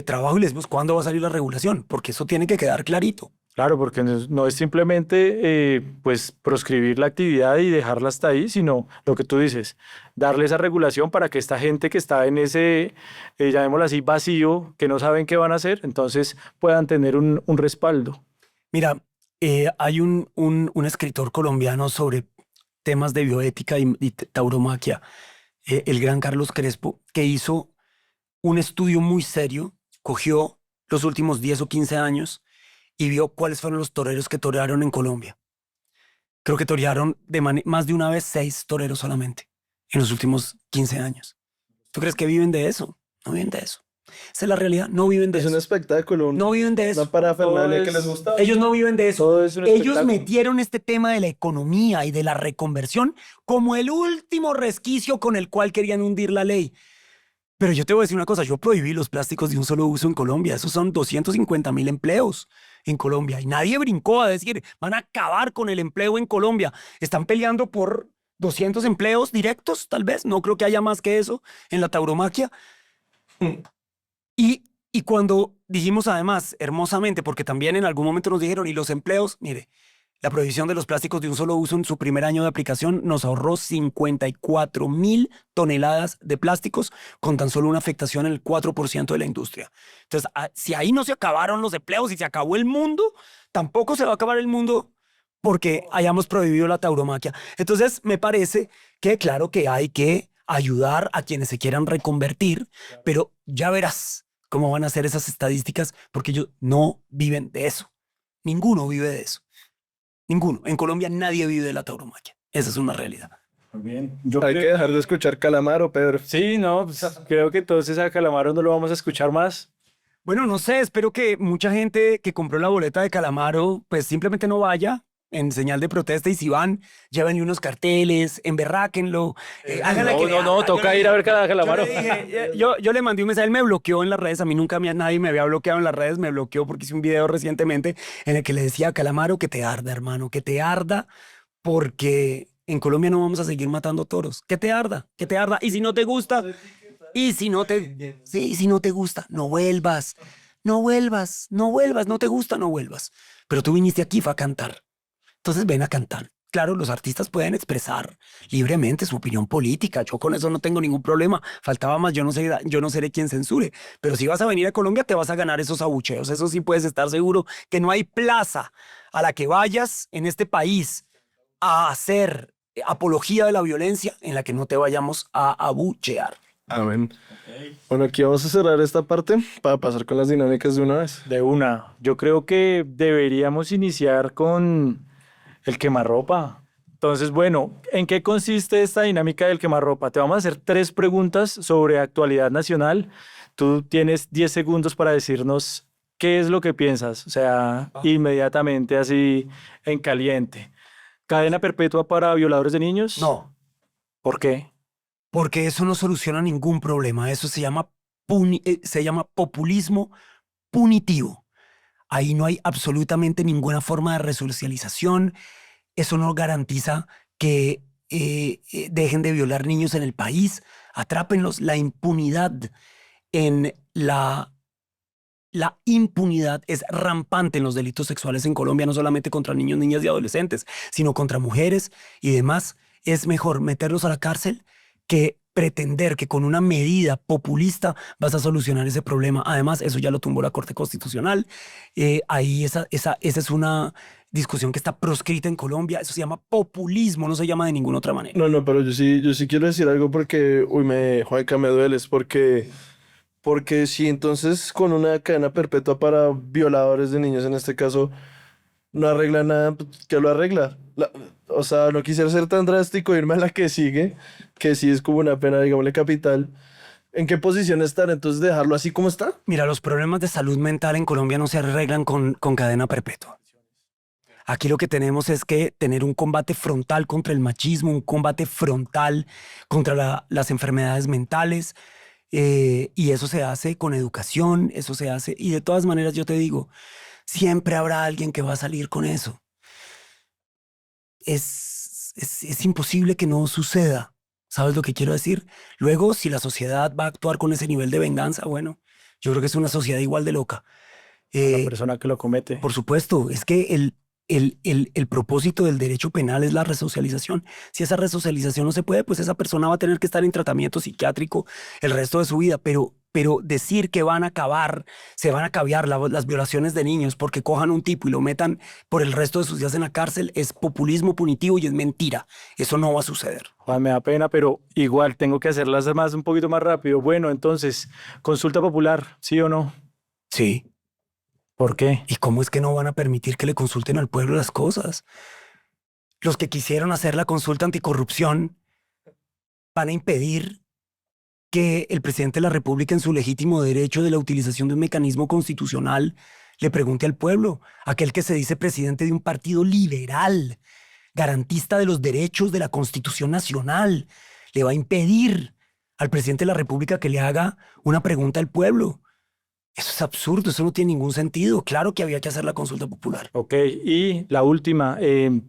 A: Trabajo y le decimos cuándo va a salir la regulación, porque eso tiene que quedar clarito.
B: Claro, porque no es simplemente pues proscribir la actividad y dejarla hasta ahí, sino lo que tú dices, darle esa regulación para que esta gente que está en ese, llamémoslo así, vacío, que no saben qué van a hacer, entonces puedan tener un respaldo.
A: Mira, hay un escritor colombiano sobre temas de bioética y tauromaquia, el gran Carlos Crespo, que hizo un estudio muy serio, cogió los últimos 10 o 15 años y vio cuáles fueron los toreros que torearon en Colombia. Creo que torearon más de una vez 6 toreros solamente en los últimos 15 años. ¿Tú crees que viven de eso? No viven de eso. Esa es la realidad, no viven de eso.
C: Es un espectáculo.
A: No viven de eso.
C: Una parafernalia que les gusta.
A: Ellos no viven de eso.
B: Todo es un
A: Ellos
B: espectáculo.
A: metieron este tema de la economía y de la reconversión como el último resquicio con el cual querían hundir la ley. Pero yo te voy a decir una cosa, yo prohibí los plásticos de un solo uso en Colombia. Esos son 250.000 empleos en Colombia. Y nadie brincó a decir, van a acabar con el empleo en Colombia. Están peleando por 200 empleos directos, tal vez. No creo que haya más que eso en la tauromaquia. Y cuando dijimos además, hermosamente, porque también en algún momento nos dijeron, y los empleos, mire, la prohibición de los plásticos de un solo uso en su primer año de aplicación nos ahorró 54.000 toneladas de plásticos con tan solo una afectación en el 4% de la industria. Entonces, si ahí no se acabaron los empleos y se acabó el mundo, tampoco se va a acabar el mundo porque hayamos prohibido la tauromaquia. Entonces, me parece que claro que hay que ayudar a quienes se quieran reconvertir, pero ya verás cómo van a ser esas estadísticas porque ellos no viven de eso. Ninguno vive de eso. Ninguno. En Colombia nadie vive de la tauromaquia. Esa es una realidad.
B: Muy bien.
C: Hay que dejar de escuchar Calamaro, Pedro.
B: Sí, no, pues, creo que entonces a Calamaro no lo vamos a escuchar más.
A: Bueno, no sé, espero que mucha gente que compró la boleta de Calamaro pues simplemente no vaya en señal de protesta y si van, llévenle unos carteles, emberráquenlo.
B: Toca ir a ver cada Calamaro.
A: Yo le mandé un mensaje, él me bloqueó en las redes, a mí nunca nadie me había bloqueado en las redes, me bloqueó porque hice un video recientemente en el que le decía a Calamaro que te arda, hermano, que te arda porque En Colombia no vamos a seguir matando toros. Que te arda, que te arda. Y si no te gusta, y si no te, sí, si no te gusta, no vuelvas, no vuelvas, no vuelvas, no te gusta, no vuelvas. Pero tú viniste aquí fue a cantar. Entonces ven a cantar. Claro, los artistas pueden expresar libremente su opinión política. Yo con eso no tengo ningún problema. Faltaba más, yo no seré quien censure. Pero si vas a venir a Colombia, te vas a ganar esos abucheos. Eso sí puedes estar seguro que no hay plaza a la que vayas en este país a hacer apología de la violencia en la que no te vayamos a abuchear.
C: Amén. Bueno, aquí vamos a cerrar esta parte para pasar con las dinámicas de una vez.
B: De una. Yo creo que deberíamos iniciar con el quemarropa. Entonces, bueno, ¿en qué consiste esta dinámica del quemarropa? Te vamos a hacer 3 preguntas sobre actualidad nacional. Tú tienes 10 segundos para decirnos qué es lo que piensas, o sea, inmediatamente así en caliente. ¿Cadena perpetua para violadores de niños?
A: No,
B: ¿Por qué?
A: porque eso no soluciona ningún problema. Eso se llama populismo punitivo. Ahí no hay absolutamente ninguna forma de resocialización. Eso no garantiza que dejen de violar niños en el país. Atrápenlos. La impunidad es rampante en los delitos sexuales en Colombia, no solamente contra niños, niñas y adolescentes, sino contra mujeres y demás. Es mejor meterlos a la cárcel que pretender que con una medida populista vas a solucionar ese problema. Además, eso ya lo tumbó la Corte Constitucional. Ahí esa es una discusión que está proscrita en Colombia. Eso se llama populismo, no se llama de ninguna otra manera.
C: No, pero yo sí quiero decir algo porque, Juanca, me dueles porque si entonces con una cadena perpetua para violadores de niños en este caso no arregla nada, pues, ¿qué lo arregla? O sea, no quisiera ser tan drástico, irme a la que sigue, que sí es como una pena, digámosle, capital. ¿En qué posición estar? Entonces dejarlo así como está.
A: Mira, los problemas de salud mental en Colombia no se arreglan con cadena perpetua. Aquí lo que tenemos es que tener un combate frontal contra el machismo, un combate frontal contra las enfermedades mentales, y eso se hace con educación, eso se hace, y de todas maneras yo te digo, siempre habrá alguien que va a salir con eso. Es imposible que no suceda. ¿Sabes lo que quiero decir? Luego, si la sociedad va a actuar con ese nivel de venganza, bueno, yo creo que es una sociedad igual de loca.
B: La persona que lo comete.
A: Por supuesto, es que el propósito del derecho penal es la resocialización. Si esa resocialización no se puede, pues esa persona va a tener que estar en tratamiento psiquiátrico el resto de su vida. Pero decir que se van a acabar las violaciones de niños porque cojan un tipo y lo metan por el resto de sus días en la cárcel es populismo punitivo y es mentira. Eso no va a suceder.
B: Juan, me da pena, pero igual tengo que hacerlas un poquito más rápido. Bueno, entonces, consulta popular, ¿sí o no?
A: Sí.
B: ¿Por qué?
A: ¿Y cómo es que no van a permitir que le consulten al pueblo las cosas? Los que quisieron hacer la consulta anticorrupción van a impedir que el presidente de la República, en su legítimo derecho de la utilización de un mecanismo constitucional, le pregunte al pueblo, aquel que se dice presidente de un partido liberal, garantista de los derechos de la Constitución Nacional, le va a impedir al presidente de la República que le haga una pregunta al pueblo. Eso es absurdo, eso no tiene ningún sentido. Claro que había que hacer la consulta popular.
B: Ok, y la última, de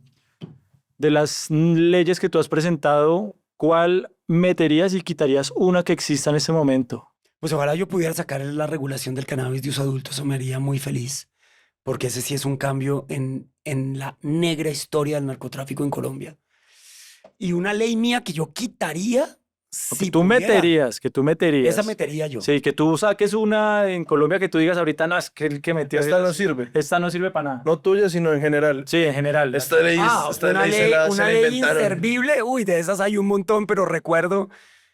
B: las leyes que tú has presentado, ¿cuál meterías y quitarías una que exista en ese momento?
A: Pues ojalá yo pudiera sacar la regulación del cannabis de uso adulto, eso me haría muy feliz, porque ese sí es un cambio en la negra historia del narcotráfico en Colombia. Y una ley mía que yo quitaría, si
B: Tú
A: pudiera,
B: meterías, que tú meterías.
A: esa metería yo.
B: Sí, que tú saques una en Colombia que tú digas ahorita, no, es que el que metió...
C: Esta no sirve.
B: Esta no sirve para nada.
C: No tuya, sino en general.
B: Sí, en general.
C: Esta ley, esta
A: una
C: ley
A: ley,
C: se
A: una
C: la
A: ley
C: inventaron.
A: inservible. Uy, de esas hay un montón, pero recuerdo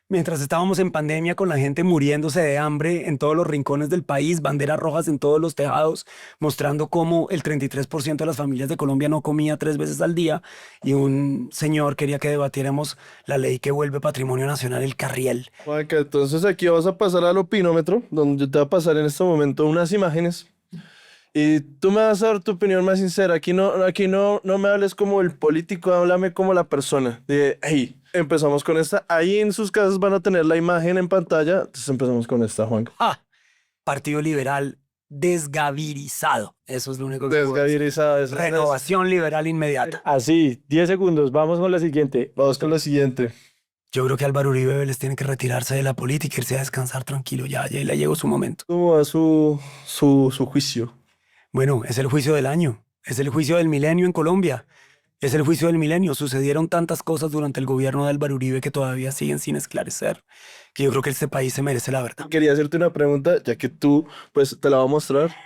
A: mientras estábamos en pandemia con la gente muriéndose de hambre en todos los rincones del país, banderas rojas en todos los tejados, mostrando cómo el 33% de las familias de Colombia no comía 3 veces al día, y un señor quería que debatiéramos la ley que vuelve patrimonio nacional el carriel.
C: Juanca, entonces aquí vas a pasar al opinómetro, donde yo te voy a pasar en este momento unas imágenes. Y tú me vas a dar tu opinión más sincera. Aquí no me hables como el político, háblame como la persona. Hey, empezamos con esta. Ahí en sus casas van a tener la imagen en pantalla. Entonces empezamos con esta, Juan.
A: ¡Ah! Partido Liberal desgavirizado. Eso es lo único que puedo decir.
C: Desgavirizada.
A: Renovación liberal inmediata.
B: Así, 10 segundos, vamos con la siguiente.
C: Vamos con la siguiente.
A: Yo creo que Álvaro Uribe Vélez tiene que retirarse de la política, irse a descansar tranquilo. Ya le llegó su momento.
C: ¿Cómo va su juicio?
A: Bueno, es el juicio del año. Es el juicio del milenio en Colombia. Es el juicio del milenio. Sucedieron tantas cosas durante el gobierno de Álvaro Uribe que todavía siguen sin esclarecer, que yo creo que este país se merece la verdad.
C: Quería hacerte una pregunta, ya que tú, pues, te la voy a mostrar.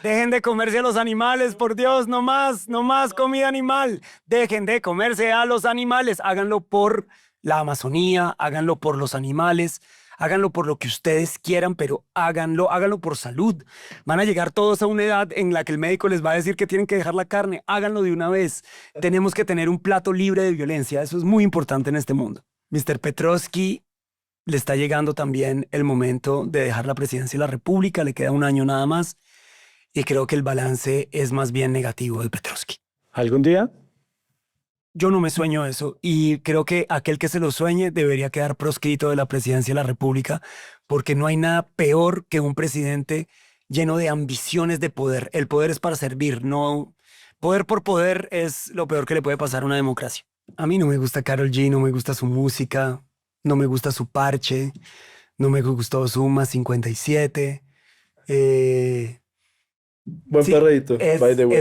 A: Dejen de comerse a los animales, por Dios, no más comida animal. Dejen de comerse a los animales. Háganlo por la Amazonía, háganlo por los animales, háganlo por lo que ustedes quieran, pero háganlo por salud. Van a llegar todos a una edad en la que el médico les va a decir que tienen que dejar la carne. Háganlo de una vez. Tenemos que tener un plato libre de violencia. Eso es muy importante en este mundo. Mr. Petrovsky, le está llegando también el momento de dejar la presidencia de la República. Le queda un año nada más. Y creo que el balance es más bien negativo de Petrovsky.
B: ¿Algún día?
A: Yo no me sueño eso y creo que aquel que se lo sueñe debería quedar proscrito de la presidencia de la República porque no hay nada peor que un presidente lleno de ambiciones de poder. El poder es para servir, no... Poder por poder es lo peor que le puede pasar a una democracia. A mí no me gusta Karol G, no me gusta su música, no me gusta su parche, no me gustó su más 57.
C: Buen
A: Sí,
C: perreíto, by the way.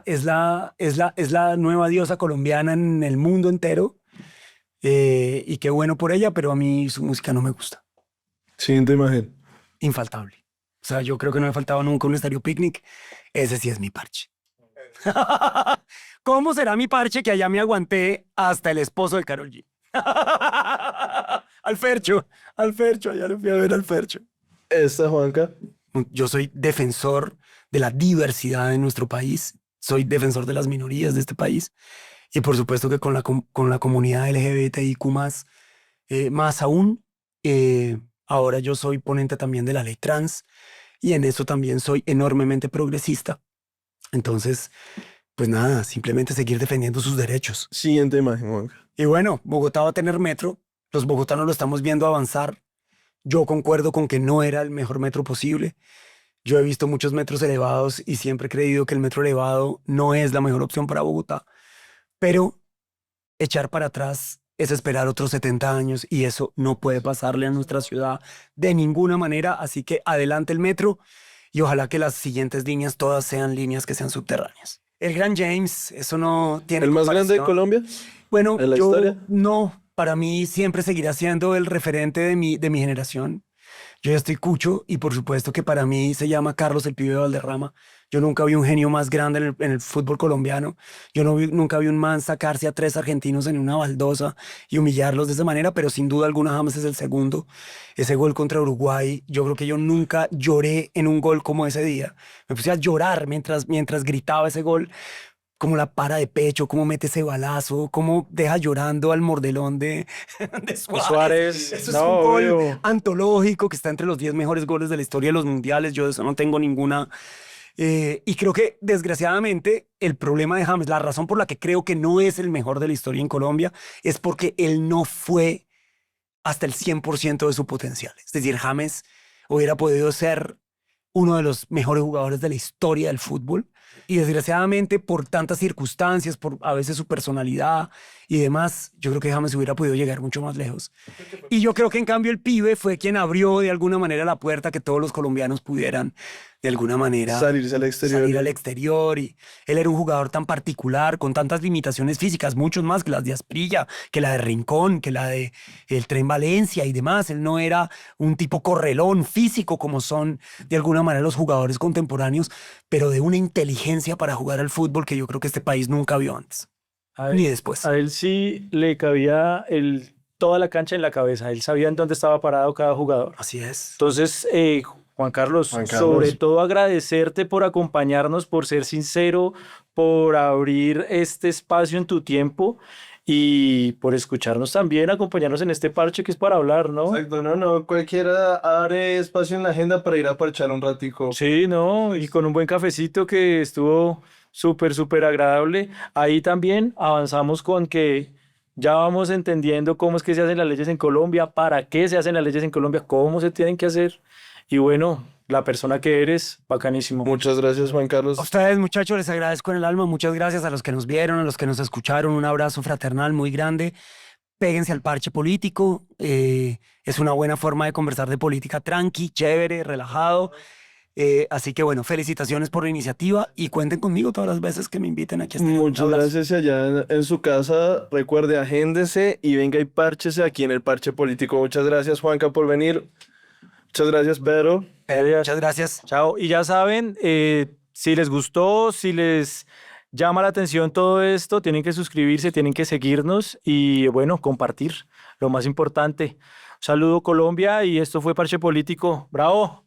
A: es la nueva diosa colombiana en el mundo entero. Y qué bueno por ella, pero a mí su música no me gusta.
C: Siguiente imagen.
A: Infaltable. O sea, yo creo que no me faltaba nunca un Estéreo Picnic. Ese sí es mi parche. ¿Cómo será mi parche que allá me aguanté hasta el esposo de Karol G? Al Fercho, allá lo fui a ver al Fercho.
C: Esta, Juanca.
A: Yo soy defensor de la diversidad de nuestro país, soy defensor de las minorías de este país y por supuesto que con la comunidad LGBTIQ+, más aún, ahora yo soy ponente también de la ley trans y en eso también soy enormemente progresista. Entonces, pues nada, simplemente seguir defendiendo sus derechos.
C: Siguiente imagen, Juanca.
A: Y bueno, Bogotá va a tener metro, los bogotanos lo estamos viendo avanzar. Yo concuerdo con que no era el mejor metro posible. Yo he visto muchos metros elevados y siempre he creído que el metro elevado no es la mejor opción para Bogotá. Pero echar para atrás es esperar otros 70 años y eso no puede pasarle a nuestra ciudad de ninguna manera. Así que adelante el metro y ojalá que las siguientes líneas todas sean líneas que sean subterráneas. El Gran James, eso no tiene
C: ¿El más grande de
A: comparación.
C: Colombia?
A: Bueno,
C: ¿En la
A: yo
C: historia?
A: no, para mí siempre seguirá siendo el referente de mi generación. Yo ya estoy cucho y por supuesto que para mí se llama Carlos el Pibe de Valderrama. Yo nunca vi un genio más grande en el fútbol colombiano. Yo nunca vi un man sacarse a 3 argentinos en una baldosa y humillarlos de esa manera, pero sin duda alguna James es el segundo. Ese gol contra Uruguay, yo creo que yo nunca lloré en un gol como ese día. Me puse a llorar mientras gritaba ese gol. Cómo la para de pecho, cómo mete ese balazo, cómo deja llorando al mordelón de Suárez.
B: Suárez,
A: Eso es
B: no,
A: un gol
B: obvio.
A: antológico que está entre los 10 mejores goles de la historia de los mundiales. Yo de eso no tengo ninguna... y creo que desgraciadamente el problema de James, la razón por la que creo que no es el mejor de la historia en Colombia, es porque él no fue hasta el 100% de su potencial. Es decir, James hubiera podido ser uno de los mejores jugadores de la historia del fútbol. Y desgraciadamente por tantas circunstancias, por a veces su personalidad y demás, yo creo que James hubiera podido llegar mucho más lejos. Y yo creo que en cambio el pibe fue quien abrió de alguna manera la puerta que todos los colombianos pudieran de alguna manera
C: Salirse al exterior.
A: salir al exterior. Y él era un jugador tan particular, con tantas limitaciones físicas, muchos más que las de Asprilla, que la de Rincón, que la de el Tren Valencia y demás. Él no era un tipo correlón físico como son de alguna manera los jugadores contemporáneos, pero de una inteligencia para jugar al fútbol que yo creo que este país nunca vio antes, ni después.
B: A él sí le cabía toda la cancha en la cabeza. Él sabía en dónde estaba parado cada jugador.
A: Así es.
B: Entonces, Juan Carlos,
C: Juan Carlos.
B: sobre todo agradecerte por acompañarnos, por ser sincero, por abrir este espacio en tu tiempo y por escucharnos también, acompañarnos en este parche que es para hablar, ¿no?
C: Exacto, no, cualquiera abre espacio en la agenda para ir a parchar un ratico.
B: Sí, ¿no? Y con un buen cafecito que estuvo súper agradable. Ahí también avanzamos con que ya vamos entendiendo cómo es que se hacen las leyes en Colombia, para qué se hacen las leyes en Colombia, cómo se tienen que hacer. y bueno, la persona que eres, bacanísimo.
C: Muchas gracias, Juan Carlos.
A: A ustedes, muchachos, les agradezco en el alma. Muchas gracias a los que nos vieron, a los que nos escucharon. Un abrazo fraternal muy grande. Péguense al parche político. Es una buena forma de conversar de política tranqui, chévere, relajado. Así que bueno, felicitaciones por la iniciativa y cuenten conmigo todas las veces que me inviten aquí a este
C: Muchas
A: abrazo.
C: gracias y allá en su casa. Recuerde, agéndese y venga y párchese aquí en el Parche Político. Muchas gracias, Juanca, por venir. Muchas gracias, Pedro.
A: Muchas gracias.
B: Chao. Y ya saben, si les gustó, si les llama la atención todo esto, tienen que suscribirse, tienen que seguirnos y bueno, compartir, lo más importante. Un saludo Colombia y esto fue Parche Político. ¡Bravo!